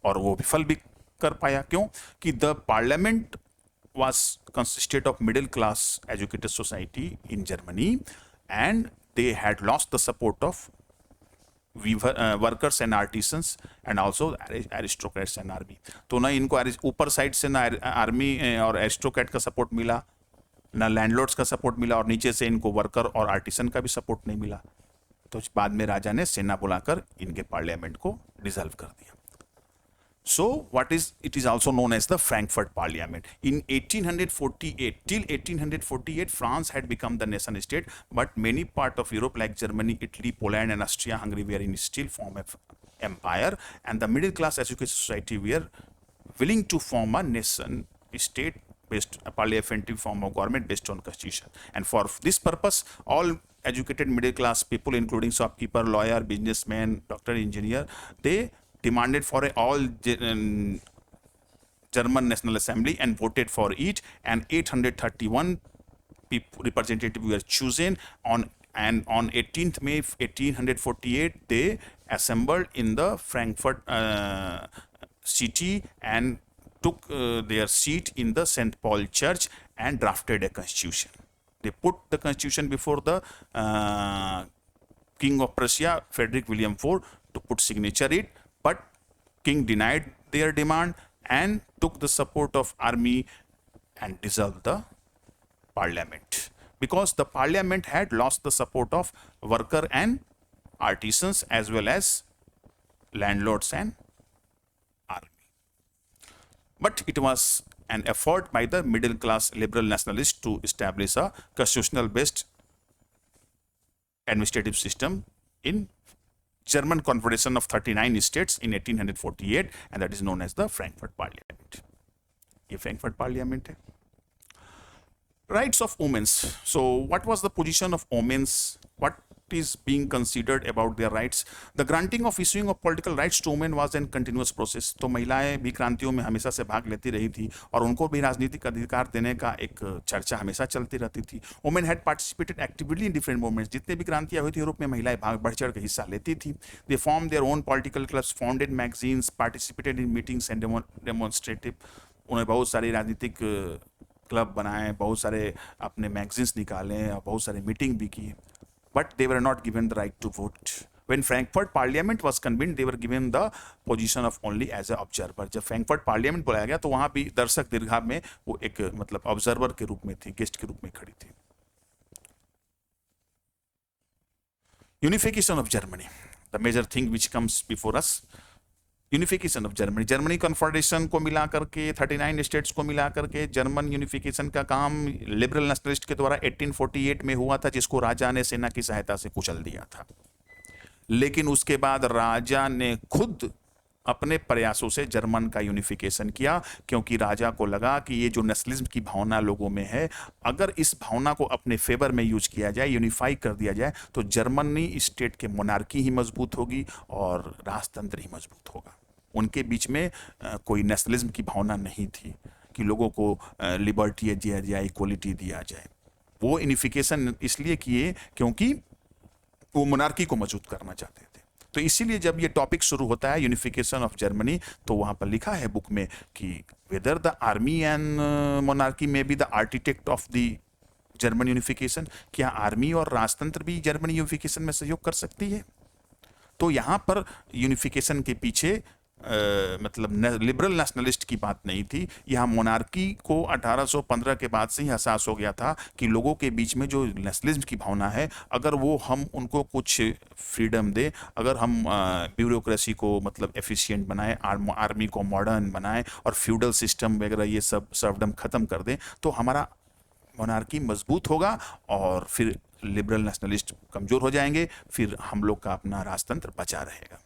और वो विफल भी कर पाया। क्यों? कि the parliament was consisted of middle class educated society in Germany, and they had lost the support of workers and artisans and also aristocrats and army। तो ना इनको ऊपर साइड से ना आर्मी और एरिस्टोक्रेट का सपोर्ट मिला, ना लैंडलॉर्ड्स का सपोर्ट मिला, और नीचे से इनको वर्कर और आर्टिसन का भी सपोर्ट नहीं मिला। तो बाद में राजा ने सेना बुलाकर इनके पार्लियामेंट को डिसॉल्व कर दिया। So it is also known as the Frankfurt Parliament. In 1848, till 1848, France had become the nation state, but many parts of Europe like Germany, Italy, Poland and Austria-Hungary were in still form of empire, and the middle class educated society were willing to form a nation state based a parliamentary form of government based on constitution. And for this purpose, all educated middle class people, including shopkeeper, lawyer, businessman, doctor, engineer, they demanded for all German National Assembly and voted for it, and 831 representatives were chosen on 18th May 1848 they assembled in the Frankfurt city and took their seat in the St. Paul Church and drafted a constitution. They put the constitution before the King of Prussia, Frederick William IV, to put signature it, but king denied their demand and took the support of army and dissolved the parliament, because the parliament had lost the support of worker and artisans as well as landlords and army. But it was an effort by the middle class liberal nationalists to establish a constitutional based administrative system in German Confederation of 39 states in 1848, and that is known as the Frankfurt Parliament. ये Frankfurt Parliament है. Rights of women. So what was the position of women? What is being considered about their rights? The granting of issuing of political rights to women was a continuous process. तो महिलाएं भी क्रांतियों में हमेशा से भाग लेती रही थी, और उनको भी राजनीतिक अधिकार देने का एक चर्चा हमेशा चलती रहती थी. Women had participated actively in different movements. जितने भी क्रांतियां हुई थी यूरोप में, महिलाएं भाग बढ़ चढ़ के हिस्सा लेती थी. They formed their own political clubs, founded magazines, participated in meetings and demonstrative. उन्हें बहुत सारी राजनीतिक क्लब बनाए, बहुत सारे अपने मैगजीन्स निकाले और बहुत सारे मीटिंग भी की, but they were not given the right to vote. When Frankfurt Parliament was convened, they were given the position of only as a observer. जब फ्रैंकफर्ट पार्लियामेंट बुलाया गया तो वहां भी दर्शक दीर्घा में वो एक मतलब ऑब्जर्वर के रूप में थी, गेस्ट के रूप में खड़ी थी. Unification of Germany, the major thing which comes before us. Unification of Germany, Germany confederation को मिला करके 39 स्टेट्स को मिला करके जर्मन यूनिफिकेशन का काम लिबरल नेशनलिस्ट के द्वारा 1848 में हुआ था, जिसको राजा ने सेना की सहायता से कुचल दिया था. लेकिन उसके बाद राजा ने खुद अपने प्रयासों से जर्मन का यूनिफिकेशन किया, क्योंकि राजा को लगा कि ये जो नेशनलिज्म की भावना लोगों में है, अगर इस भावना को अपने फेवर में यूज किया जाए, यूनिफाई कर दिया जाए, तो जर्मनी स्टेट के मोनार्की ही मजबूत होगी और राजतंत्र ही मजबूत होगा. उनके बीच में कोई नेशनलिज्म की भावना नहीं थी कि लोगों को लिबर्टी दिया जाए, इक्वलिटी दिया जाए. वो यूनिफिकेशन इसलिए किए क्योंकि वो मोनार्की को मजबूत करना चाहते थे. तो इसीलिए जब ये टॉपिक शुरू होता है यूनिफिकेशन ऑफ जर्मनी, तो वहां पर लिखा है बुक में कि whether the army and monarchy may be the architect of the German unification. क्या आर्मी और राजतंत्र भी जर्मन यूनिफिकेशन में सहयोग कर सकती है? तो यहाँ पर यूनिफिकेशन के पीछे मतलब लिबरल नेशनलिस्ट की बात नहीं थी. यहाँ मोनार्की को 1815 के बाद से ही एहसास हो गया था कि लोगों के बीच में जो नेशनलिज्म की भावना है, अगर वो हम उनको कुछ फ्रीडम दे, अगर हम ब्यूरोक्रेसी को मतलब एफिशिएंट बनाए, आर्मी को मॉडर्न बनाए और फ्यूडल सिस्टम वगैरह ये सब सर्वडम खत्म कर दें, तो हमारा मोनार्की मजबूत होगा और फिर लिबरल नेशनलिस्ट कमजोर हो जाएंगे, फिर हम लोग का अपना राजतंत्र बचा रहेगा.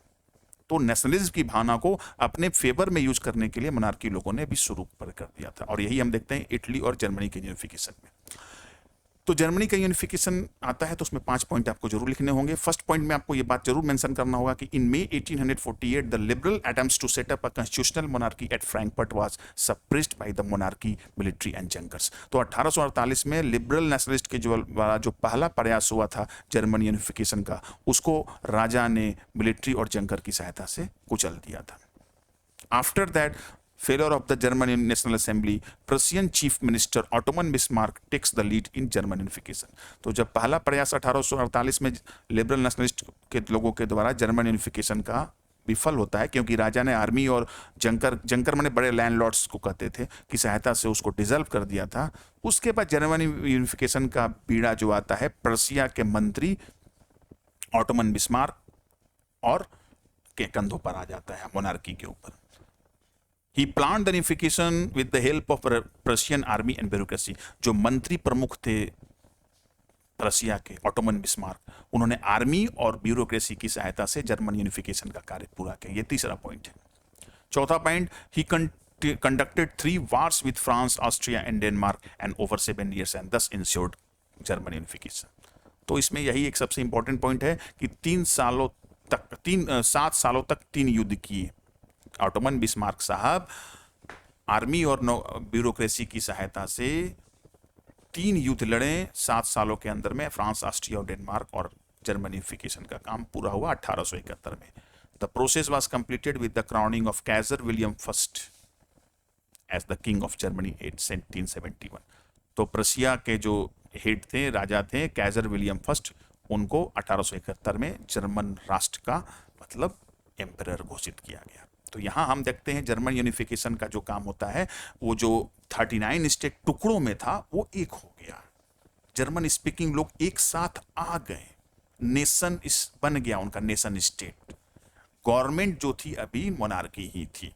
तो नेशनलिज्म की भावना को अपने फेवर में यूज करने के लिए मोनार्की लोगों ने भी शुरू कर दिया था, और यही हम देखते हैं इटली और जर्मनी के यूनिफिकेशन में. तो जर्मनी का यूनिफिकेशन आता है तो उसमें 5 पॉइंट आपको जरूर लिखने होंगे। फर्स्ट पॉइंट में आपको ये बात जरूर मेंशन करना होगा कि in May 1848 the liberal attempts to set up a constitutional monarchy at Frankfurt was suppressed by the monarchy military and Junkers. तो 1848 में लिबरल नेशनलिस्ट के जो पहला प्रयास हुआ था जर्मन यूनिफिकेशन का, उसको राजा ने मिलिट्री और जंकर की सहायता से कुचल दिया था। After that failure of the German National Assembly, Prussian Chief Minister Ottoman Bismarck takes the lead in German unification। तो जब पहला प्रयास 1848 में लिबरल नेशनलिस्ट के लोगों के द्वारा जर्मन यूनिफिकेशन का विफल होता है, क्योंकि राजा ने आर्मी और जंकर माने बड़े लैंडलॉर्ड्स को कहते थे की सहायता से उसको डिसॉल्व कर दिया था। उसके बाद जर्मन यूनिफिकेशन का बीड़ा जो आता है प्रसिया के मंत्री ऑटोमन बिस्मार्क और के कंधों पर आ जाता है, मोनार्की के ऊपर। He planned the unification with the help of Prussian army and bureaucracy। जो मंत्री प्रमुख थे प्रसिया के ऑटोमन बिस्मार्क, उन्होंने आर्मी और ब्यूरोक्रेसी की सहायता से जर्मन यूनिफिकेशन का कार्य पूरा किया। ये तीसरा पॉइंट है। चौथा point, he conducted 3 wars with France, Austria and Denmark and over 7 years and thus ensured German unification। तो इसमें यही एक सबसे इंपॉर्टेंट पॉइंट है कि 7 सालों तक 3 युद्ध किए ऑटोमन बिस्मार्क साहब, आर्मी और ब्यूरोक्रेसी की सहायता से 3 युद्ध लड़े 7 सालों के अंदर में, फ्रांस, ऑस्ट्रिया और डेनमार्क, और जर्मन यूनिफिकेशन का काम पूरा हुआ 1871 में। The process was completed with the crowning of Kaiser William first as the king of Germany 1771। तो प्रसिया के जो हेड थे, राजा थे काइजर विलियम फर्स्ट, उनको 1871 में जर्मन राष्ट्र का मतलब एम्परर घोषित किया गया। तो यहां हम देखते हैं जर्मन यूनिफिकेशन का जो काम होता है, वो जो 39 स्टेट टुकड़ों में था वो एक हो गया, जर्मन स्पीकिंग लोग एक साथ आ गए, नेशन बन गया उनका नेशन स्टेट। गवर्नमेंट जो थी अभी मोनार्की ही थी,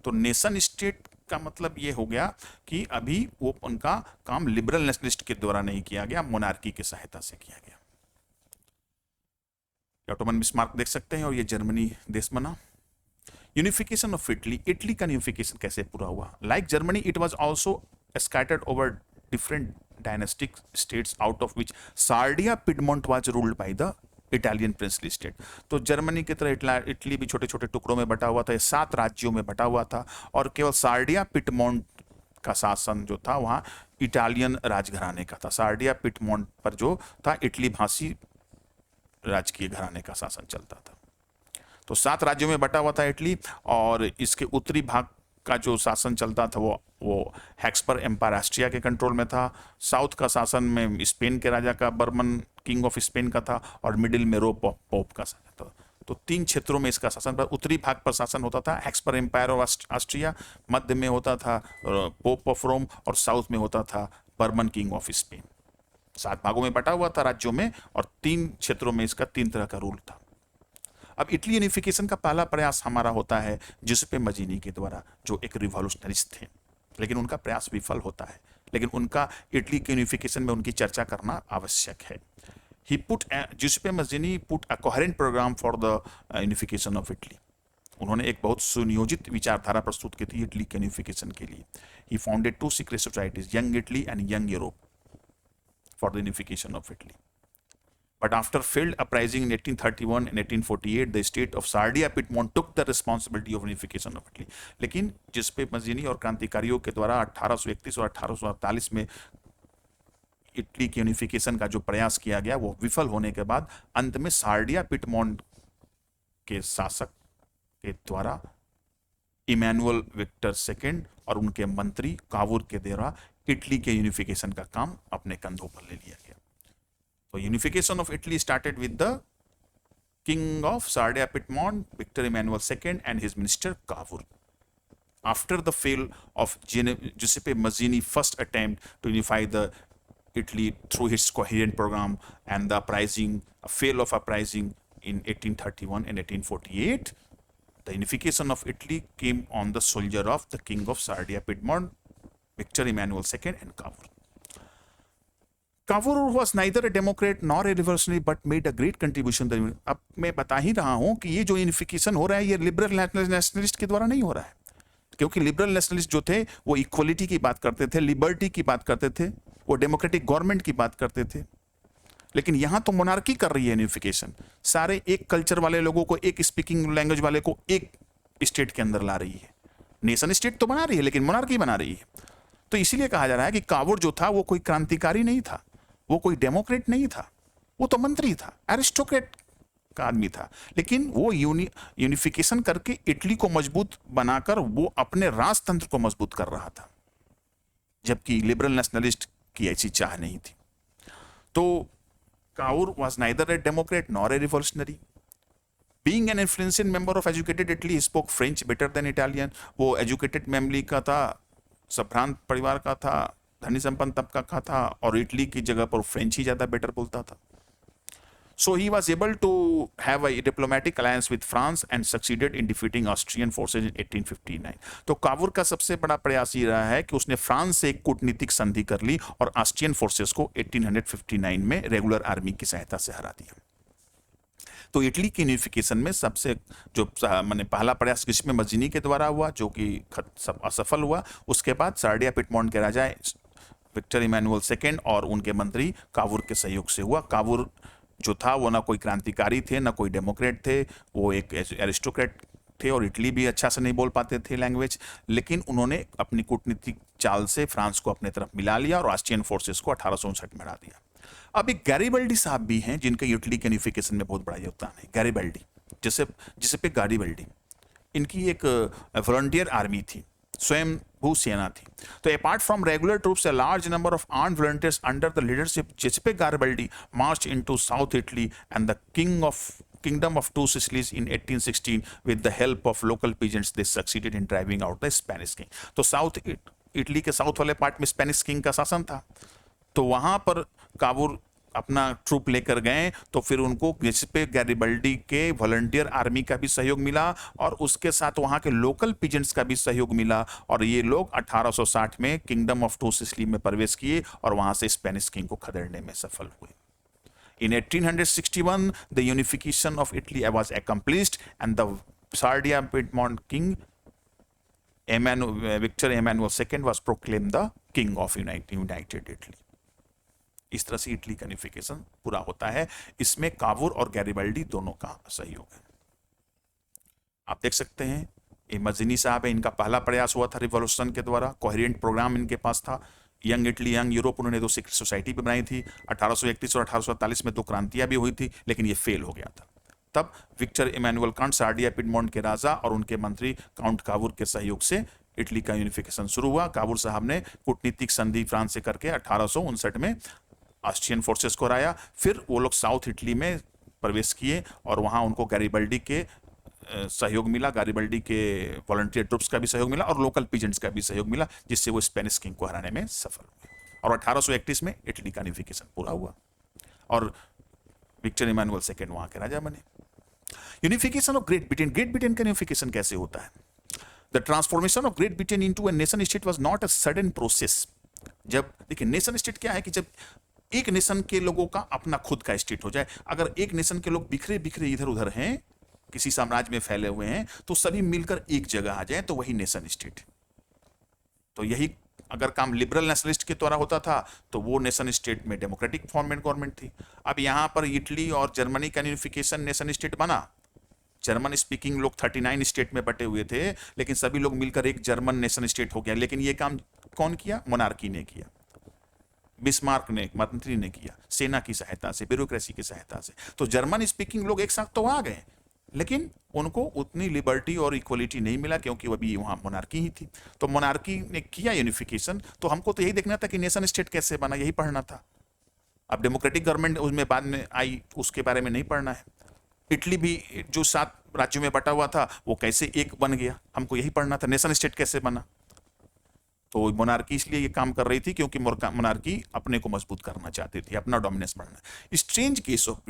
तो नेशन स्टेट का मतलब ये हो गया कि अभी वो उनका काम लिबरल नेशनलिस्ट के द्वारा नहीं किया गया, मोनार्की की सहायता से किया गया। ऑटोमन बिस्मार्क देख सकते हैं और ये जर्मनी देश बना। यूनिफिकेशन ऑफ इटली, इटली का यूनिफिकेशन कैसे पूरा हुआ? Like Germany it was also scattered over different dynastic states out of which Sardinia Piedmont was ruled by the Italian princely state. तो जर्मनी की तरह इटली भी छोटे छोटे टुकड़ों में बटा हुआ था, 7 राज्यों में बटा हुआ था, और केवल सार्डिया पिडमोंट का शासन जो था वहाँ इटालियन राजघराने का था। सार्डिया पिडमोंट पर जो था इटली भाषी राजकीय घराने का शासन चलता था। तो 7 राज्यों में बटा हुआ था इटली, और इसके उत्तरी भाग का जो शासन चलता था वो हैक्सपर एम्पायर ऑस्ट्रिया के कंट्रोल में था। साउथ का शासन में स्पेन के राजा का, बर्मन किंग ऑफ स्पेन का था, और मिडिल में रोप ऑफ पोप का शासन था। तो 3 क्षेत्रों में इसका शासन पर, उत्तरी भाग पर शासन होता था हैक्सपर एम्पायर ऑफ ऑस्ट्रिया, मध्य में होता था पोप ऑफ रोम, और साउथ में होता था बर्मन किंग ऑफ स्पेन। 7 भागों में बटा हुआ था राज्यों में, और 3 क्षेत्रों में इसका 3 तरह का रूल था। अब इटली यूनिफिकेशन का पहला प्रयास हमारा होता है जुसेप्पे मजीनी के द्वारा, जो एक रिवॉल्यूशनरिस्ट थे, लेकिन उनका प्रयास विफल होता है। लेकिन उनका इटली के यूनिफिकेशन में उनकी चर्चा करना आवश्यक है। Giuseppe Mazzini put a coherent programme for the unification of Italy. उन्होंने एक बहुत सुनियोजित विचारधारा प्रस्तुत की थी इटली के यूनिफिकेशन के लिए। He founded 2 secret societies, young Italy and young Europe, for the unification of Italy. But after failed uprising in 1831 and 1848, the state of Sardia Piedmont took the responsibility of unification of Italy। लेकिन Giuseppe मजीनी और क्रांतिकारियों के द्वारा 1831 और 1848 में Italy के unification का जो प्रयास किया गया वो विफल होने के बाद अंत में सार्डिया पिडमोंट के शासक के द्वारा इमैनुअल विक्टर सेकेंड और उनके मंत्री कावूर के द्वारा इटली के यूनिफिकेशन का काम अपने कंधों पर ले लिया गया। So unification of Italy started with the king of Sardia Piedmont, Victor Emmanuel II, and his minister Cavour. After the fail of Giuseppe Mazzini's first attempt to unify the Italy through his coherent program and the uprising, a fail of uprising in 1831 and 1848, the unification of Italy came on the shoulder of the king of Sardia Piedmont, Victor Emmanuel II, and Cavour. Cavour was neither a Democrat nor a revolutionary but made a great contribution। अब मैं बता ही रहा हूं कि ये जो unification हो रहा है ये लिबरल नेशनलिस्ट के द्वारा नहीं हो रहा है, क्योंकि लिबरल नेशनलिस्ट जो थे वो इक्वलिटी की बात करते थे, लिबर्टी की बात करते थे, वो डेमोक्रेटिक गवर्नमेंट की बात करते थे। लेकिन यहां तो मोनार्की कर रही है यूनिफिकेशन, सारे एक कल्चर वाले लोगों को, एक स्पीकिंग लैंग्वेज वाले को एक स्टेट के अंदर ला रही है। नेशन स्टेट तो बना रही है लेकिन मोनार्की बना रही है। तो इसीलिए कहा जा रहा है कि कावुर जो था वो कोई क्रांतिकारी नहीं था, वो कोई डेमोक्रेट नहीं था, वो तो मंत्री था, एरिस्टोक्रेट का आदमी था। लेकिन वो यूनिफिकेशन करके इटली को मजबूत बनाकर वो अपने राजतंत्र को मजबूत कर रहा था, जबकि लिबरल नेशनलिस्ट की ऐसी चाह नहीं थी। तो कावुर was neither a democrat nor a revolutionary. Being an influential member of educated Italy, he spoke French better than Italian. वो एजुकेटेड फैमिली का था, संभ्रांत परिवार का था, धनी संपन्न तबका का था, और इटली की जगह पर फ्रेंच ही ज्यादा बेटर बोलता था। So he was able to have a diplomatic alliance with France and succeeded in defeating Austrian forces in 1859. तो कावुर का सबसे बड़ा प्रयास ये रहा है कि उसने फ्रांस से एक कूटनीतिक संधि कर ली और ऑस्ट्रियन फोर्सेस को 1859 में रेगुलर आर्मी की सहायता से हरा दिया। तो इटली की यूनिफिकेशन में सबसे जो मैंने पहला प्रयास ग्रीष्म मजीनी के द्वारा हुआ, जो कि असफल हुआ। उसके बाद सार्डिया पिटमोंट के राजा विक्टर इमैनुअल सेकेंड और उनके मंत्री कावुर के सहयोग से हुआ। कावुर जो था वो ना कोई क्रांतिकारी थे, ना कोई डेमोक्रेट थे, वो एक एरिस्टोक्रेट थे और इटली भी अच्छा से नहीं बोल पाते थे लैंग्वेज। लेकिन उन्होंने अपनी कूटनीतिक चाल से फ्रांस को अपने तरफ मिला लिया और ऑस्ट्रियन फोर्सेस को 1859 में हरा दिया। अब एक गैरिबल्डी साहब भी हैं जिनके इटली के यूनिफिकेशन में बहुत बड़ा योगदान है। गैरिबल्डी जिसे गैरिबल्डी, इनकी एक वॉलंटियर आर्मी थी, स्वयं भू सेना थी। तो apart from regular troops, a large number of armed volunteers under the leadership Giuseppe Garibaldi marched into South Italy and the Kingdom of Two Sicilies in 1816 with the help of local peasants. They succeeded in driving out the Spanish king. तो south Italy के south वाले part में Spanish king का शासन था, तो वहां पर कावुर अपना ट्रूप लेकर गए। तो फिर उनको गिउसेप्पे गैरिबल्डी के वॉलंटियर आर्मी का भी सहयोग मिला और उसके साथ वहां के लोकल पीजेंट्स का भी सहयोग मिला, और ये लोग 1860 में किंगडम ऑफ टू सिसिली में प्रवेश किए और वहां से स्पेनिश किंग को खदेड़ने में सफल हुए। In 1861, the unification of Italy was accomplished and the Sardia Piedmont king Victor Emmanuel II was proclaimed the king of United Italy. इस तरह से इटली का यूनिफिकेशन पूरा होता है। इसमें कावुर और गैरिबल्डी दोनों का सहयोग है। आप देख सकते हैं ये मजीनी साहब है, इनका पहला प्रयास हुआ था रिवॉल्यूशन के द्वारा। कोहेरेंट प्रोग्राम इनके पास था। यंग इटली, यंग यूरोप, उन्होंने दो सीक्रेट सोसाइटी भी बनाई थी। 1831 और 1847 में दो क्रांतियां भी हुई थी, लेकिन ये फेल हो गया था। तब विक्टर इमैनुअल काउंट सार्डिया पिडमोंट के राजा और उनके मंत्री काउंट कावुर के सहयोग से इटली का यूनिफिकेशन शुरू हुआ। कावुर साहब ने कूटनीतिक संधि फ्रांस से करके 1859 में ऑस्ट्रियन फोर्सेस को हराया। फिर वो लोग साउथ इटली में प्रवेश किए और वहां उनको गैरिबल्डी के सहयोग मिला, गैरिबल्डी के वॉलंटियर ट्रूप्स का भी सहयोग मिला और लोकल पीजेंट्स का भी सहयोग मिला, जिससे वो स्पेनिश किंग को हराने में सफल हुए। और 1831 में इटली का यूनिफिकेशन पूरा हुआ और विक्टर इमैनुअल सेकेंड वहां के राजा बने। Unification of Great Britain. Great Britain का यूनिफिकेशन कैसे होता है? The transformation of Great Britain into a nation state was not a sudden process. जब देखिए नेशन स्टेट क्या है कि जब एक नेशन के लोगों का अपना खुद का स्टेट हो जाए। अगर एक नेशन के लोग बिखरे बिखरे इधर उधर हैं, किसी साम्राज्य में फैले हुए हैं, तो सभी मिलकर एक जगह आ जाए तो वही नेशन स्टेट। तो यही अगर काम लिबरल नेशनलिस्ट के द्वारा होता था तो वो नेशन स्टेट में डेमोक्रेटिक फॉर्म में गवर्नमेंट थी। अब यहां पर इटली और जर्मनी का यूनिफिकेशन नेशन स्टेट बना। जर्मन स्पीकिंग लोग 39 स्टेट में बटे हुए थे, लेकिन सभी लोग मिलकर एक जर्मन नेशन स्टेट हो गया। लेकिन ये काम कौन किया? मोनार्की ने किया, बिस्मार्क ने, मंत्री ने किया, सेना की सहायता से, ब्यूरोक्रेसी की सहायता से। तो जर्मन स्पीकिंग लोग एक साथ तो आ गए, लेकिन उनको उतनी लिबर्टी और इक्वलिटी नहीं मिला क्योंकि अभी वहां मोनार्की ही थी। तो मोनार्की ने किया यूनिफिकेशन। तो हमको तो यही देखना था कि नेशन स्टेट कैसे बना, यही पढ़ना था। अब डेमोक्रेटिक गवर्नमेंट उसमें बाद में आई, उसके बारे में नहीं पढ़ना है। इटली भी जो 7 राज्यों में बटा हुआ था वो कैसे एक बन गया, हमको यही पढ़ना था। नेशन स्टेट कैसे बना? तो मोनार्की इसलिए ये काम कर रही थी क्योंकि मोनार्की अपने को मजबूत करना चाहती थी, अपना डोमिनेंस बढ़ाना। Strange case of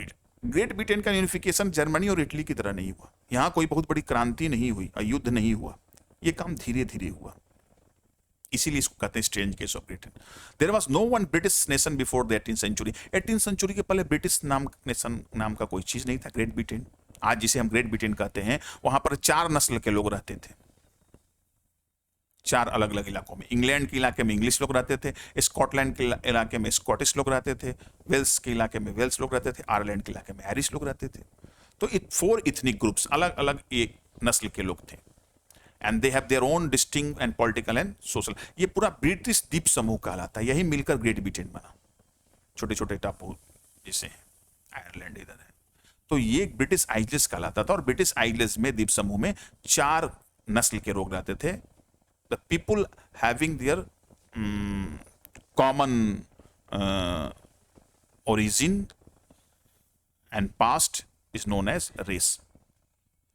Great Britain का यूनिफिकेशन जर्मनी और इटली की तरह नहीं हुआ। यहां कोई बहुत बड़ी क्रांति नहीं हुई, युद्ध नहीं हुआ, ये काम धीरे धीरे हुआ, इसीलिए इसको कहते हैं strange case of Britain. There was no one British nation before the 18th century. 18th century के पहले ब्रिटिश नेशन नाम का कोई चीज नहीं था। ग्रेट ब्रिटेन आज जिसे हम ग्रेट ब्रिटेन कहते हैं, वहां पर 4 नस्ल के लोग रहते थे। 4 अलग अलग इलाकों में। इंग्लैंड के इलाके में इंग्लिश लोग रहते थे, स्कॉटलैंड के इलाके में स्कॉटिश लोग रहते थे, वेल्स के इलाके में वेल्स लोग रहते थे, आयरलैंड के इलाके में आयरिश लोग रहते थे। तो 4 इथनिक ग्रुप्स, अलग अलग एक नस्ल के लोग थे, and they have their own distinct and political and social. ये पूरा ब्रिटिश द्वीप समूह कहलाता है, यही मिलकर ग्रेट ब्रिटेन बना, छोटे छोटे टापू जैसे आयरलैंड इधर है। तो ये ब्रिटिश आइलैंड्स कहलाता था, और ब्रिटिश आइलैंड्स में द्वीप समूह में 4 नस्ल के लोग रहते थे। The people having their common origin and past is known as race,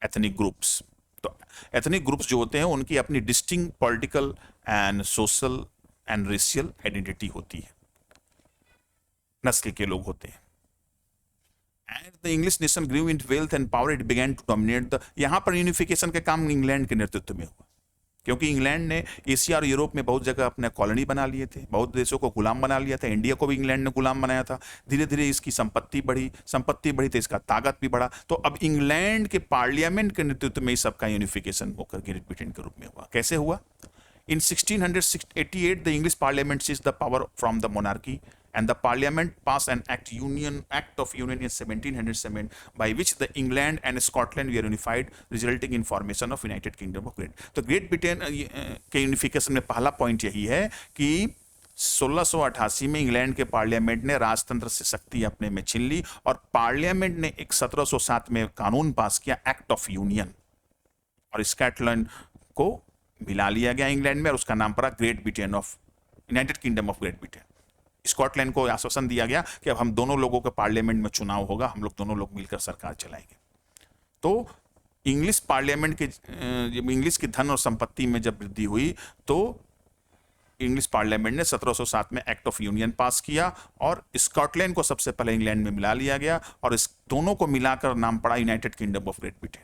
ethnic groups. तो एथनिक ग्रुप्स जो होते हैं उनकी अपनी distinct political and social and racial identity होती है, नस्ल के लोग होते हैं। And the English nation grew in wealth and power, it began to dominate the. यहां पर यूनिफिकेशन का काम इंग्लैंड के नेतृत्व में हुआ, क्योंकि इंग्लैंड ने एशिया और यूरोप में बहुत जगह अपने कॉलोनी बना लिए थे, बहुत देशों को गुलाम बना लिया था। इंडिया को भी इंग्लैंड ने गुलाम बनाया था। धीरे धीरे इसकी संपत्ति बढ़ी तो इसका ताकत भी बढ़ा। तो अब इंग्लैंड के पार्लियामेंट के नेतृत्व में इस सबका यूनिफिकेशन होकर ग्रेट ब्रिटेन के रूप में हुआ। कैसे हुआ? In 1688, the English Parliament seized the power from the monarchy, and the Parliament passed an Act of Union in 1707, by which the England and Scotland were unified, resulting in formation of United Kingdom of Great. तो great Britain के unification में पहला point यही है कि 1688 में England के parliament ने राजतंत्र से शक्ति अपने में छीन ली, और पार्लियामेंट ने एक 1707 में कानून पास किया, एक्ट ऑफ यूनियन, और स्कॉटलैंड को मिला लिया गया इंग्लैंड में, और उसका नाम पड़ा great Britain of United kingdom of Great Britain. Scotland को आश्वासन दिया गया कि अब हम दोनों लोगों के पार्लियामेंट में चुनाव होगा, हम लोग दोनों लोग मिलकर सरकार चलाएंगे। तो इंग्लिश पार्लियामेंट के जब इंग्लिश की धन और संपत्ति में जब वृद्धि हुई, तो इंग्लिश पार्लियामेंट ने 1707 में एक्ट ऑफ यूनियन पास किया, और स्कॉटलैंड को सबसे पहले इंग्लैंड में मिला लिया गया, और इस दोनों को मिलाकर नाम पड़ा United kingdom of Great Britain.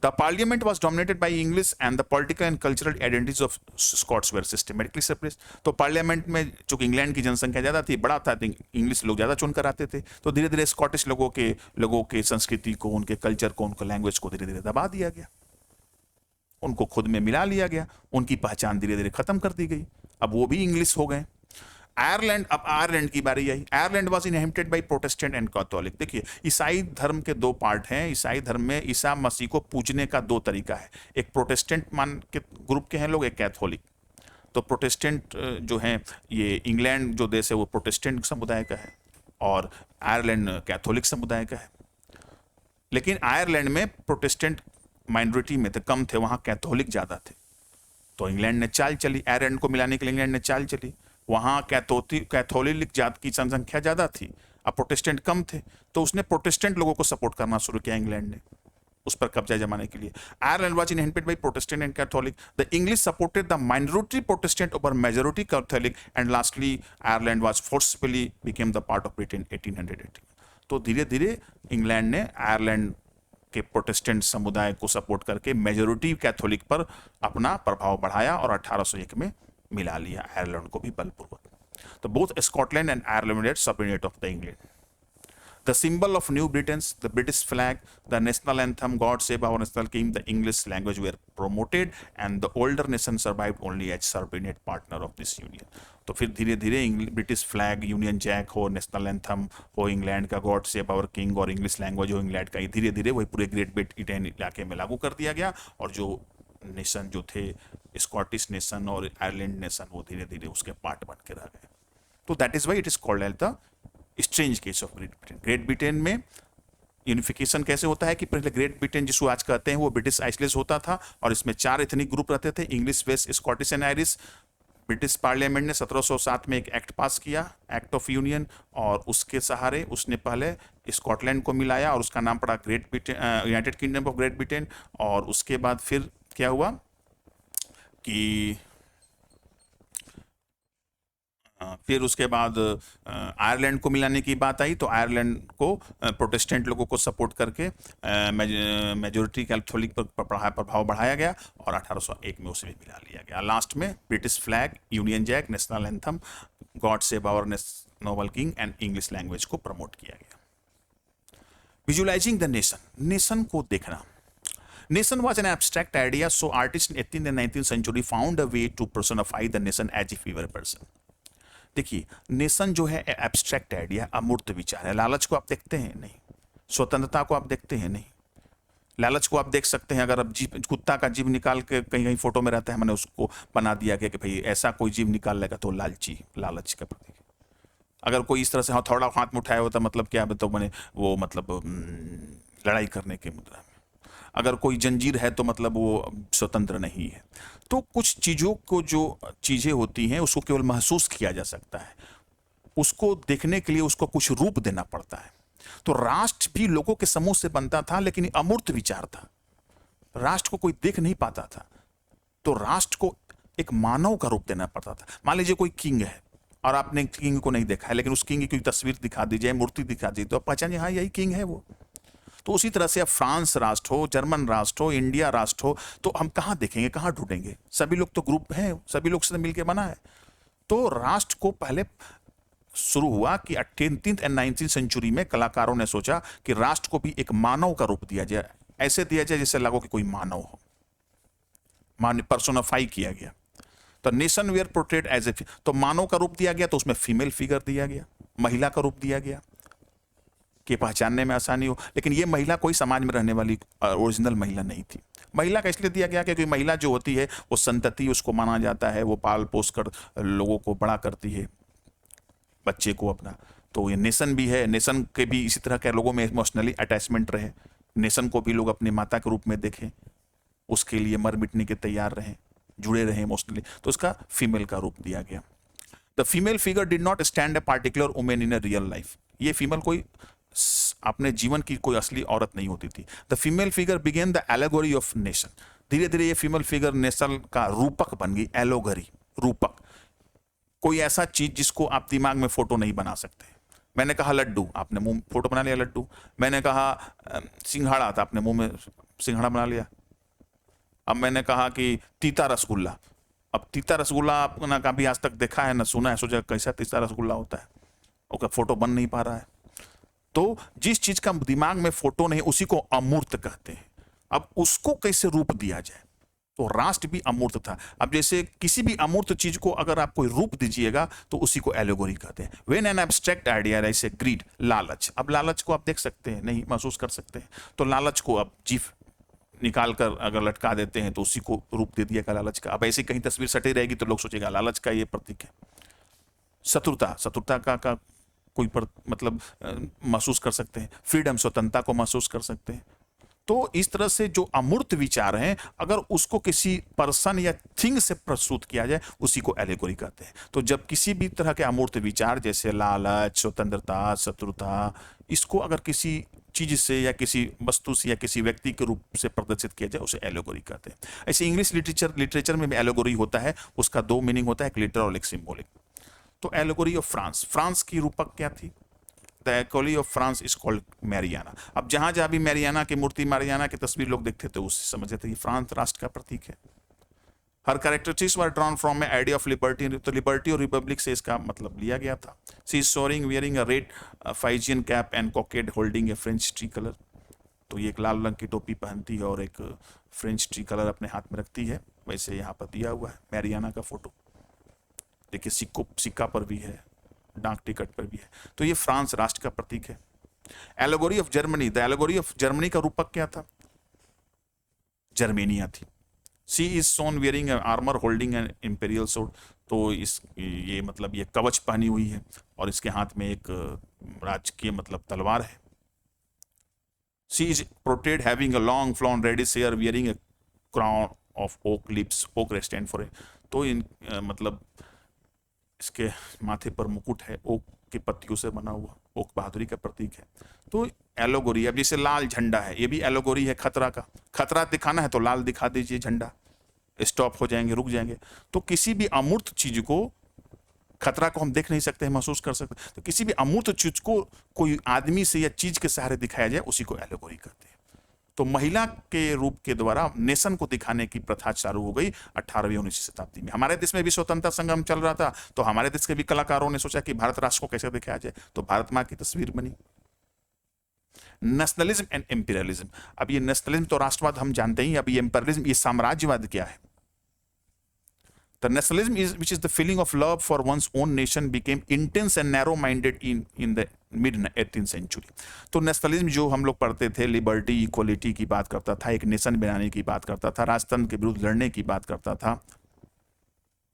The parliament was dominated by English, and the political and cultural identities of Scots were systematically suppressed. तो पार्लियामेंट में चूंकि इंग्लैंड की जनसंख्या ज़्यादा थी, बड़ा था, इंग्लिश लोग ज़्यादा चुनकर आते थे, तो धीरे धीरे स्कॉटिश लोगों के संस्कृति को, उनके कल्चर को, उनके लैंग्वेज को धीरे धीरे दबा दिया गया, उनको खुद में मिला लिया गया, उनकी पहचान धीरे धीरे खत्म कर दी गई, अब वो भी इंग्लिश हो गए। आयरलैंड, अब आयरलैंड की बारी आई। Ireland was inhabited by protestant and catholic. देखिए, ईसाई धर्म के 2 पार्ट हैं। ईसाई धर्म में ईसा मसीह को पूजने का 2 तरीका है, एक प्रोटेस्टेंट मान के ग्रुप के हैं लोग, एक कैथोलिक। तो प्रोटेस्टेंट जो हैं, ये इंग्लैंड जो देश है वो प्रोटेस्टेंट समुदाय का है, और आयरलैंड कैथोलिक समुदाय का है। लेकिन आयरलैंड में प्रोटेस्टेंट माइनॉरिटी में थे, कम थे, वहाँ कैथोलिक ज़्यादा थे। तो इंग्लैंड ने चाल चली, आयरलैंड को मिलाने के लिए इंग्लैंड ने चाल चली। वहाँ कैथोलिक जात की जनसंख्या ज़्यादा थी, अब प्रोटेस्टेंट कम थे, तो उसने प्रोटेस्टेंट लोगों को सपोर्ट करना शुरू किया इंग्लैंड ने, उस पर कब्जा जमाने के लिए। Ireland was inhabited by protestant and Catholic. The English supported the minority Protestant over majority Catholic, and lastly Ireland was forcefully became the part of Britain 1880। तो धीरे धीरे इंग्लैंड ने आयरलैंड के प्रोटेस्टेंट समुदाय को सपोर्ट करके मेजॉरिटी कैथोलिक पर अपना प्रभाव बढ़ाया, और 1801 में मिला लिया आयरलैंड को भी बलपूर्वक। तो both Scotland and Ireland were subordinate of the England. The symbol of New Britain's, the British flag, the national anthem, God Save Our National King, the English language were promoted, and the older nation survived only as subordinate partner of this union. तो फिर धीरे धीरे British flag, union Jack हो, national anthem हो England का, God save our king, और English language हो England का, धीरे धीरे वही पूरे ग्रेट ब्रिटेन इलाके में लागू कर दिया गया, और जो नेशन जो थे स्कॉटिश नेशन और आयरलैंड नेशन, वो धीरे धीरे उसके पार्ट बन के रह गए। तो that is why it is called as the strange case of Great Britain. Great Britain में यूनिफिकेशन कैसे होता है कि पहले ग्रेट ब्रिटेन जिसको आज कहते हैं वो ब्रिटिश आइसलैंड होता था, और इसमें 4 एथनिक ग्रुप रहते थे, इंग्लिश, वेस्ट, Scottish and Irish. British parliament ने 1707 में एक एक्ट पास किया, एक्ट ऑफ यूनियन, और उसके सहारे उसने पहले स्कॉटलैंड को मिलाया, और उसका नाम पड़ा great Britain, United kingdom of Great Britain. और उसके बाद फिर क्या हुआ कि फिर उसके बाद आयरलैंड को मिलाने की बात आई, तो आयरलैंड को प्रोटेस्टेंट लोगों को सपोर्ट करके मेजॉरिटी कैथोलिक पर प्रभाव बढ़ाया गया, और 1801 में उसे भी मिला लिया गया। लास्ट में British flag, union jack, national anthem, god save our noble king and English language को प्रमोट किया गया। विजुअलाइजिंग द नेशन, नेशन को देखना। Nation was an abstract idea, so artists in 18th and 19th century found a way to personify the nation as if we were a person. देखिए, nation जो है abstract idea, अमूर्त विचार है। लालच को आप देखते हैं नहीं, स्वतंत्रता को आप देखते हैं नहीं। लालच को आप देख सकते हैं, अगर अब जीव, कुत्ता का जीव निकाल के कहीं कहीं फोटो में रहता है, मैंने उसको बना दिया कि भाई ऐसा कोई जीव निकाल लेगा तो लालची, लालच का प्रतीक। अगर कोई इस तरह से हथौड़ा हाथ में उठाया होता मतलब क्या, तो मैंने वो मतलब लड़ाई करने के मुद्रा में। अगर कोई जंजीर है तो मतलब वो स्वतंत्र नहीं है। तो कुछ चीज़ों को, जो चीज़ें होती हैं उसको केवल महसूस किया जा सकता है, उसको देखने के लिए उसको कुछ रूप देना पड़ता है। तो राष्ट्र भी लोगों के समूह से बनता था, लेकिन अमूर्त विचार था, राष्ट्र को कोई देख नहीं पाता था, तो राष्ट्र को एक मानव का रूप देना पड़ता था। मान लीजिए कोई किंग है और आपने किंग को नहीं देखा है, लेकिन उस किंग की कोई तस्वीर दिखा दी जाए, मूर्ति दिखा दी, तो आप पहचानिए हाँ यही किंग है वो। तो उसी तरह से अब फ्रांस राष्ट्र हो, जर्मन राष्ट्र हो, इंडिया राष्ट्र हो, तो हम कहाँ देखेंगे, कहाँ ढूंढेंगे? सभी लोग तो ग्रुप हैं, सभी लोग से मिलकर बना है। तो राष्ट्र को पहले शुरू हुआ कि 18th एंड 19th सेंचुरी में कलाकारों ने सोचा कि राष्ट्र को भी एक मानव का रूप दिया जाए, ऐसे दिया जाए जैसे लगो कि कोई मानव हो, पर्सोनिफाई किया गया। तो nation were portrait as a, तो मानव का रूप दिया गया, तो उसमें फीमेल फिगर दिया गया, महिला का रूप दिया गया कि पहचानने में आसानी हो। लेकिन ये महिला कोई समाज में रहने वाली ओरिजिनल महिला नहीं थी। महिला का इसलिए दिया गया क्योंकि महिला जो होती है वो संतति उसको माना जाता है, वो पाल पोस कर लोगों को बड़ा करती है, बच्चे को अपना। तो ये नेशन भी है, नेशन के भी इसी तरह के लोगों में इमोशनली अटैचमेंट रहे, नेशन को भी लोग अपनी माता के रूप में देखें, उसके लिए मर मिटने के तैयार रहें, जुड़े रहें इमोशनली, तो उसका फीमेल का रूप दिया गया। The female figure did not stand a particular women in a real life. ये फीमेल कोई अपने जीवन की कोई असली औरत नहीं होती थी। The female figure became the allegory of nation. धीरे धीरे ये फीमेल फिगर नेशन का रूपक बन गई, एलोगरी, रूपक, कोई ऐसा चीज जिसको आप दिमाग में फोटो नहीं बना सकते। मैंने कहा लड्डू, आपने मुंह फोटो बना लिया लड्डू। मैंने कहा सिंघाड़ा, था आपने मुंह में सिंघाड़ा बना लिया। अब मैंने कहा कि तीता रसगुल्ला, अब तीता रसगुल्ला आपने कभी आज तक देखा है ना सुना है, सोचा कैसा तीता रसगुल्ला होता है, उसका फोटो बन नहीं पा रहा है। तो जिस चीज का दिमाग में फोटो नहीं उसी को अमूर्त कहते हैं। अब उसको कैसे रूप दिया जाए, तो राष्ट्र भी अमूर्त था। अब जैसे किसी भी अमूर्त चीज को अगर आप कोई रूप दीजिएगा तो उसी को एलोगोरी कहते हैं। व्हेन एन एब्स्ट्रैक्ट आइडिया जैसे ग्रीड, लालच, अब लालच को आप देख सकते हैं नहीं, महसूस कर सकते हैं, तो लालच को अब जीव निकाल कर अगर लटका देते हैं तो उसी को रूप दे दिया लालच का। अब ऐसी कहीं तस्वीर सटी रहेगी तो लोग सोचेगा लालच का ये प्रतीक है। शत्रुता, शत्रुता का कोई मतलब महसूस कर सकते हैं। फ्रीडम, स्वतंत्रता को महसूस कर सकते हैं। तो इस तरह से जो अमूर्त विचार हैं, अगर उसको किसी पर्सन या थिंग से प्रस्तुत किया जाए उसी को एलेगोरी कहते हैं। तो जब किसी भी तरह के अमूर्त विचार जैसे लालच, स्वतंत्रता, शत्रुता, इसको अगर किसी चीज से या किसी वस्तु से या किसी व्यक्ति के रूप से प्रदर्शित किया जाए उसे एलेगोरी कहते हैं। ऐसे इंग्लिश लिटरेचर में भी एलेगोरी होता है, उसका दो मीनिंग होता है, एक लिटरल और एक सिंबॉलिक। तो एलेगोरी ऑफ फ्रांस, फ्रांस की रूपक क्या थी? The allegory of France is called Mariana. अब जहां जहां भी मैरियाना की मूर्ति, मैरियाना की तस्वीर लोग देखते थे उससे समझते थे ये फ्रांस राष्ट्र का प्रतीक है। Her characteristics were drawn from a idea of liberty, तो लिबर्टी और रिपब्लिक से इसका मतलब लिया गया था। She is soaring wearing a red Phrygian cap and cockade holding a French tricolour. तो ये एक लाल रंग की टोपी पहनती है और एक फ्रेंच ट्री कलर अपने हाथ में रखती है। वैसे यहाँ पर दिया हुआ है मैरियाना का फोटो, देखिए सिक्का पर भी है, डाक टिकट पर भी है। तो ये फ्रांस राष्ट्र का प्रतीक है। Allegory of Germany, the allegory of Germany का रूपक क्या था? जर्मेनिया थी। She is shown wearing armour holding an imperial sword. तो ये मतलब ये कवच पहनी हुई है और इसके हाथ में एक राजकीय मतलब तलवार है। She is portrayed having a long flowing reddish hair wearing a crown of oak leaves, oak stand for. तो इन मतलब इसके माथे पर मुकुट है, ओक के पत्तियों से बना हुआ, ओक बहादुरी का प्रतीक है। तो एलोगोरी, अब जैसे लाल झंडा है, ये भी एलोगोरी है खतरा का। खतरा दिखाना है तो लाल दिखा दीजिए झंडा, स्टॉप हो जाएंगे, रुक जाएंगे। तो किसी भी अमूर्त चीज को, खतरा को हम देख नहीं सकते हैं, महसूस कर सकते, तो किसी भी अमूर्त चीज को कोई आदमी से या चीज के सहारे दिखाया जाए उसी को एलोगोरी कहते हैं। तो महिला के रूप के द्वारा नेशन को दिखाने की प्रथा चालू हो गई 18वीं 19वीं शताब्दी में। हमारे देश में भी स्वतंत्रता संग्राम चल रहा था, तो हमारे देश के भी कलाकारों ने सोचा कि भारत राष्ट्र को कैसे दिखाया जाए, तो भारत माँ की तस्वीर बनी। Nationalism and imperialism. अब ये नेशनलिज्म तो राष्ट्रवाद हम जानते ही, अब ये इंपीरियलिज्म, ये साम्राज्यवाद क्या है? The nationalism is which is the feeling of love for one's own nation became intense and narrow-minded in the mid 18th century। तो नेशनलिज्म जो हम लोग पढ़ते थे, लिबर्टी इक्वलिटी की बात करता था, एक नेशन बनाने की बात करता था, राजतंत्र के विरुद्ध लड़ने की बात करता था,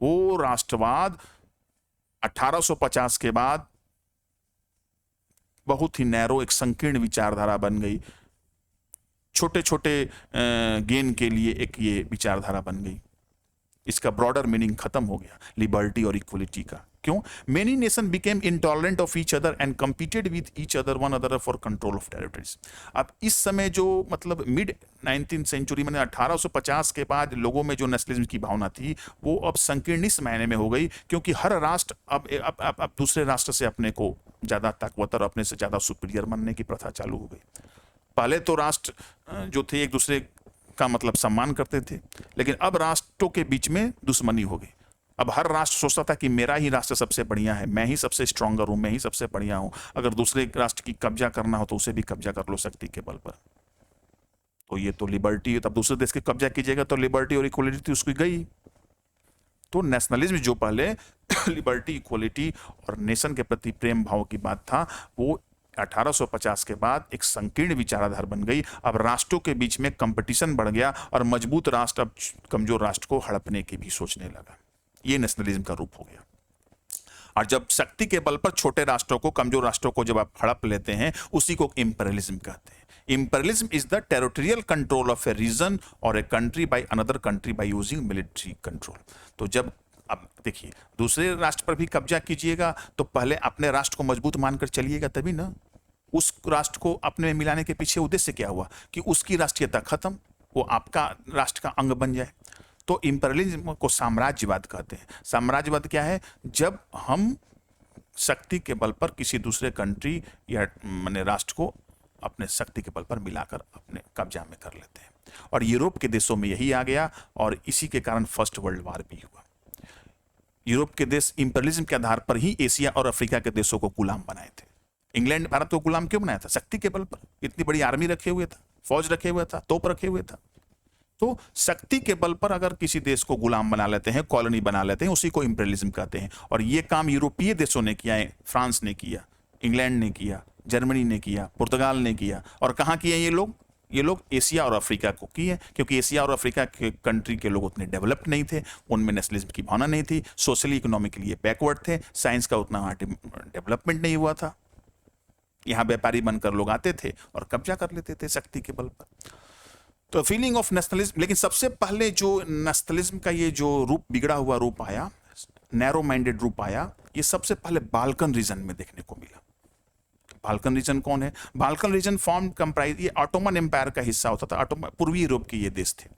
वो राष्ट्रवाद 1850 के बाद बहुत ही नैरो, एक संकीर्ण विचारधारा बन गई। छोटे छोटे गेन के लिए एक ये विचारधारा बन गई। इसका ब्रॉडर मीनिंग खत्म हो गया लिबर्टी और इक्वलिटी का। क्यों? Many nation became intolerant of each other and competed with each other one other for control of territories. अब इस समय जो मतलब मिड 19th सेंचुरी में 1850 के बाद लोगों में जो नेशनलिज्म की भावना थी वो अब संकीर्ण इस मायने में हो गई क्योंकि हर राष्ट्र अब दूसरे राष्ट्र से अपने को ज्यादा ताकतवर, अपने से ज्यादा सुपीरियर मानने की प्रथा चालू हो गई। पहले तो राष्ट्र जो थे एक दूसरे का मतलब सम्मान करते थे, लेकिन अब राष्ट्रों के बीच में दुश्मनी हो गई। अब हर राष्ट्र सोचता था कि मेरा ही राष्ट्र सबसे बढ़िया है, मैं ही सबसे स्ट्रांगर हूं, मैं ही सबसे बढ़िया हूं। अगर दूसरे राष्ट्र की कब्जा करना हो तो उसे भी कब्जा कर लो शक्ति के बल पर। तो ये तो लिबर्टी है, तब दूसरे देश की कब्जा कीजिएगा तो लिबर्टी और इक्वलिटी उसकी गई। तो नेशनलिज्म जो पहले लिबर्टी, इक्वलिटी और नेशन के प्रति प्रेम भाव की बात था, वो 1850 के बाद एक संकीर्ण विचारधारा बन गई। अब राष्ट्रों के बीच में कंपटीशन बढ़ गया और मजबूत राष्ट्र अब कमजोर राष्ट्र को हड़पने की भी सोचने लगा। ये नेशनलिज्म का रूप हो गया। और जब शक्ति के बल पर छोटे राष्ट्रों को, कमजोर राष्ट्रों को जब आप हड़प लेते हैं, उसी को इंपीरियलिज्म कहते हैं। Imperialism is the territorial control of a region और a country by another country by using military control. तो जब अब देखिए दूसरे राष्ट्र पर भी कब्जा कीजिएगा तो पहले अपने राष्ट्र को मजबूत मानकर चलिएगा, तभी ना। उस राष्ट्र को अपने में मिलाने के पीछे उद्देश्य क्या हुआ कि उसकी राष्ट्रीयता खत्म, वो आपका राष्ट्र का अंग बन जाए। तो इंपीरियलिज्म को साम्राज्यवाद कहते हैं। साम्राज्यवाद क्या है? जब हम शक्ति के बल पर किसी दूसरे कंट्री या माने राष्ट्र को अपने शक्ति के बल पर मिलाकर अपने कब्जा में कर लेते हैं। और यूरोप के देशों में यही आ गया और इसी के कारण फर्स्ट वर्ल्ड वॉर भी हुआ। यूरोप के देश इंपीरियलिज्म के आधार पर ही एशिया और अफ्रीका के देशों को गुलाम बनाए थे। इंग्लैंड भारत को गुलाम क्यों बनाया था? शक्ति के बल पर। इतनी बड़ी आर्मी रखे हुए था, फौज रखे हुए था, तोप रखे हुए था। तो शक्ति के बल पर अगर किसी देश को गुलाम बना लेते हैं, कॉलोनी बना लेते हैं, उसी को इंपीरियलिज्म कहते हैं। और ये काम यूरोपीय देशों ने किया है। फ्रांस ने किया, इंग्लैंड ने किया, जर्मनी ने किया, पुर्तगाल ने किया। और कहाँ किए ये लोग एशिया और अफ्रीका को किए, क्योंकि एशिया और अफ्रीका के कंट्री के लोग उतने डेवलप्ड नहीं थे, उनमें नेशनलिज्म की भावना नहीं थी, सोशली इकोनॉमिकली बैकवर्ड थे, साइंस का उतना डेवलपमेंट नहीं हुआ था। यहाँ व्यापारी बनकर लोग आते थे और कब्जा कर लेते थे शक्ति के बल पर। तो फीलिंग ऑफ नेशनलिज्म। लेकिन सबसे पहले जो नेशनलिज्म का ये जो रूप, बिगड़ा हुआ रूप आया, नैरो माइंडेड रूप आया, ये सबसे पहले बाल्कन रीजन में देखने को मिला। बाल्कन रीजन कौन है? बाल्कन रीजन फॉर्म कंप्राइज, ये ऑटोमन एम्पायर का हिस्सा होता था। पूर्वी यूरोप के ये देश थे।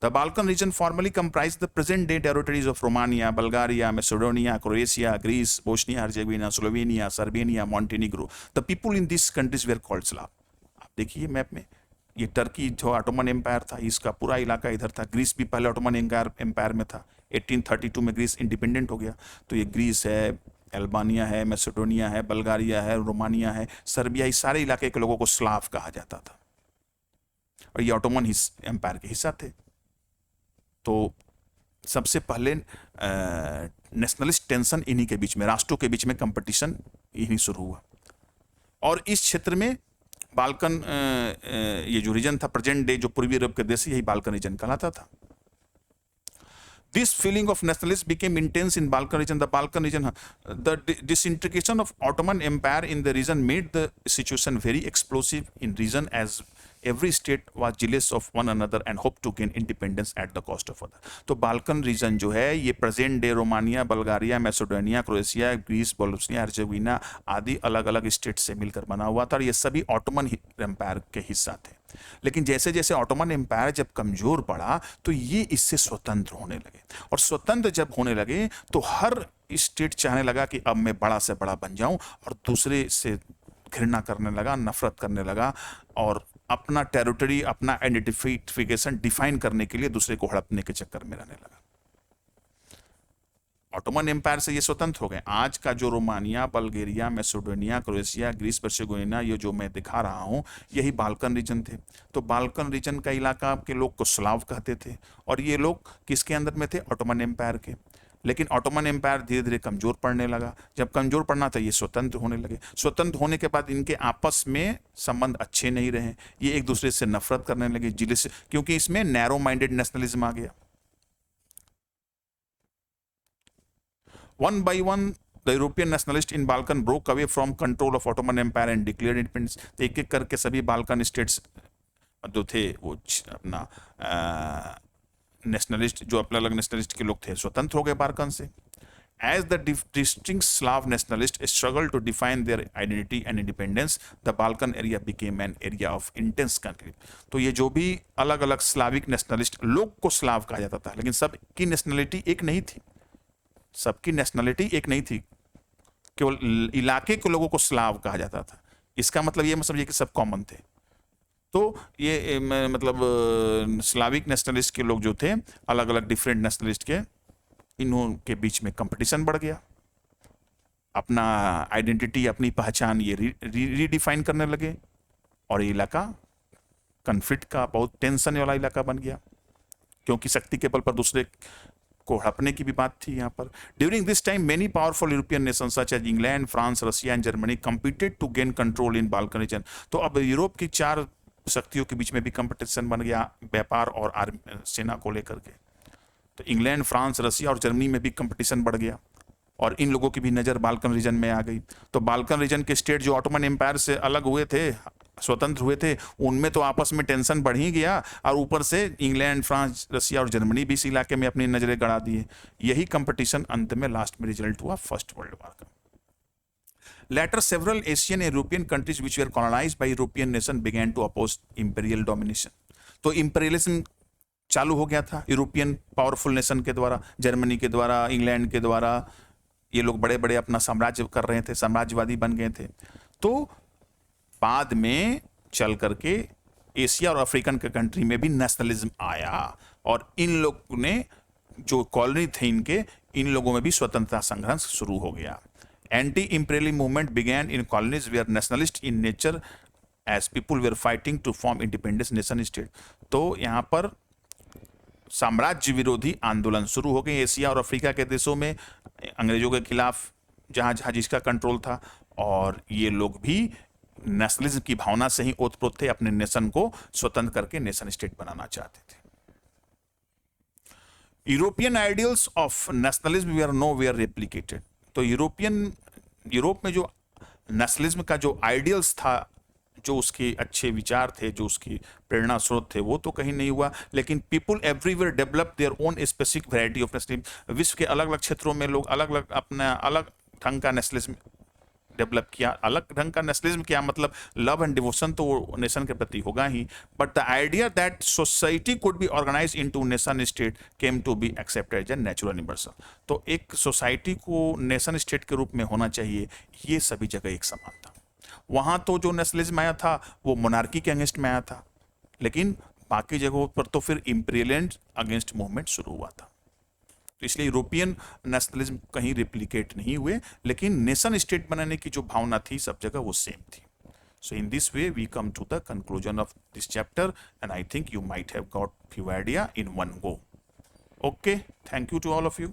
The Balkan region formerly comprised the present-day territories of Romania, Bulgaria, Macedonia, Croatia, Greece, Bosnia-Herzegovina, Slovenia, Serbia, Montenegro. The people in these countries were called Slav. आप देखिए मैप में, ये टर्की जो ऑटोमन एम्पायर था, इसका पूरा इलाका इधर था। ग्रीस भी पहले ऑटोमन एम्पायर में था। 1832 में ग्रीस इंडिपेंडेंट हो गया। तो ये ग्रीस है, अल्बानिया है, मैसेडोनिया है, बल्गारिया है, रोमानिया है, सर्बिया, इस सारे इलाके के लोगों को स्लाव कहा जाता था और ये ऑटोमन एम्पायर के हिस्सा थे। तो सबसे पहले नेशनलिस्ट टेंशन इन्हीं के बीच में, राष्ट्रों के बीच में कंपटीशन यही शुरू हुआ। और इस क्षेत्र में बाल्कन, ये जो रीजन था प्रेजेंट डे, जो पूर्वी यूरोप के देश, यही बाल्कन रीजन कहलाता था। This feeling of nationalism became intense in Balkan region. The Balkan region, the disintegration of Ottoman Empire in the region made the situation very explosive in region, as every state was jealous of one another and hoped to gain independence at the cost of other. तो Balkan region जो है ये present day Romania, Bulgaria, Macedonia, Croatia, Greece, Bosnia Herzegovina आदि अलग अलग state से मिलकर बना हुआ था और ये सभी ऑटोमन एम्पायर के हिस्सा थे। लेकिन जैसे जैसे ऑटोमन एम्पायर जब कमजोर पड़ा तो ये इससे स्वतंत्र होने लगे, और स्वतंत्र जब होने लगे तो हर स्टेट चाहने लगा कि अब मैं बड़ा से बड़ा बन जाऊं, और दूसरे से घृणा करने लगा, नफरत करने लगा, और अपना टेरिटरी, अपना आइडेंटिफिकेशन डिफाइन करने के लिए दूसरे को हड़पने के चक्कर में रहने लगा। ऑटोमन एम्पायर से ये स्वतंत्र हो गए। आज का जो Romania, Bulgaria, Macedonia, Croatia, Greece, पर्शिगोनिया, ये जो मैं दिखा रहा हूँ, यही बाल्कन रीजन थे। तो बाल्कन रीजन का इलाका के लोग को स्लाव कहते थे, और ये लोग किसके अंदर में थे? ऑटोमन एम्पायर के। लेकिन ऑटोमन एम्पायर धीरे धीरे कमजोर पड़ने लगा। जब कमजोर पड़ना था, ये स्वतंत्र होने लगे। स्वतंत्र होने के बाद इनके आपस में संबंध अच्छे नहीं रहे, ये एक दूसरे से नफरत करने लगे, जिले, क्योंकि इसमें नैरो माइंडेड नेशनलिज्म आ गया। One by one, the European nationalists in Balkan broke away from control of Ottoman Empire and declared independence. तो एक एक करके सभी बाल्कन स्टेट्स जो थे वो अपना नेशनलिस्ट, जो अपने अलग नेशनलिस्ट के लोग थे, स्वतंत्र हो गए बाल्कन से। As the distinct Slav nationalists struggled to define their identity and independence, the Balkan area became an area of intense conflict. तो ये जो भी अलग अलग स्लाविक नेशनलिस्ट लोग को स्लाव कहा जाता था, लेकिन सबकी नेशनलिटी एक नहीं थी। सबकी नेशनलिटी एक नहीं थी, केवल इलाके के लोगों को स्लाव कहा जाता था। इसका मतलब ये मत समझिए कि सब कॉमन थे। तो ये मतलब स्लाविक नेशनलिस्ट के लोग जो थे, अलग अलग डिफरेंट नेशनलिस्ट के, इन्हों के बीच में कंपटीशन बढ़ गया। अपना आइडेंटिटी, अपनी पहचान ये रीडिफाइन करने लगे, और ये इलाका कन्फ्लिक्ट का, बहुत टेंशन वाला इलाका बन गया, क्योंकि शक्ति के बल पर दूसरे को हड़पने की भी बात थी यहाँ पर। During this time many powerful European nation such as England, France, Russia and Germany competed to gain control in Balkan region. तो अब यूरोप की 4 शक्तियों के बीच में भी कंपटीशन बन गया, व्यापार और सेना को लेकर के। तो इंग्लैंड, फ्रांस, रशिया और जर्मनी में भी कंपटीशन बढ़ गया, और इन लोगों की भी नज़र बाल्कन रीजन में आ गई। तो बाल्कन रीजन के स्टेट जो ऑटोमन एम्पायर से अलग हुए थे, स्वतंत्र हुए थे, उनमें तो आपस में टेंशन बढ़ ही गया, और ऊपर से इंग्लैंड, फ्रांस, रशिया और जर्मनी भी इस इलाके में अपनी नजरें गड़ा दिए। यही कंपटीशन अंत में लास्ट में रिजल्ट हुआ फर्स्ट वर्ल्ड वॉर का। Later, several Asian and European countries which were colonized by European nation began to oppose imperial domination. तो imperialism चालू हो गया था यूरोपियन पावरफुल नेशन के द्वारा, जर्मनी के द्वारा, इंग्लैंड के द्वारा। ये लोग बड़े बड़े अपना साम्राज्य कर रहे थे, साम्राज्यवादी बन गए थे। तो बाद में चल करके एशिया और अफ्रीकन के कंट्री में भी नेशनलिज्म आया, और इन लोगों ने जो कॉलोनी थे इनके, इन लोगों में भी स्वतंत्रता संघर्ष शुरू हो गया। Anti imperial movement began in colonies were nationalist in nature as people were fighting to form independence nation state. तो यहाँ पर साम्राज्य विरोधी आंदोलन शुरू हो गए एशिया और अफ्रीका के देशों में, अंग्रेजों के खिलाफ जहाँ जहाँ जिसका कंट्रोल था, और ये लोग भी नेशनलिज्म की भावना से ही ओतप्रोत थे, अपने नेशन को स्वतंत्र करके नेशन स्टेट बनाना चाहते थे। European ideals of nationalism were nowhere replicated. तो यूरोप में जो नेशनलिज्म का जो आइडियल्स था, जो उसके अच्छे विचार थे, जो उसकी प्रेरणा स्रोत थे, वो तो कहीं नहीं हुआ। लेकिन people everywhere develop their own specific variety of nationalism. विश्व के अलग अलग क्षेत्रों में लोग अलग अलग अपना अलग ढंग का नेशनलिज्म डेवलप किया। अलग ढंग का नेशनलिज्म क्या मतलब? लव एंड डिवोशन तो नेशन के प्रति होगा ही, but the idea that society could be organize into nation state came to be accepted as a natural universal. तो एक सोसाइटी को नेशन स्टेट के रूप में होना चाहिए, ये सभी जगह एक समान था। वहां तो जो नेशनलिज्म आया था वो मोनार्की के अगेंस्ट में आया था, लेकिन बाकी जगहों पर तो फिर इंपीरियलिस्ट अगेंस्ट मूवमेंट शुरू हुआ था। तो इसलिए यूरोपियन नेशनलिज्म कहीं रिप्लिकेट नहीं हुए, लेकिन नेशन स्टेट बनाने की जो भावना थी सब जगह वो सेम थी। So in this way we come to the conclusion of this chapter, and I think you might have got few idea in one go. Okay, thank you to all of you.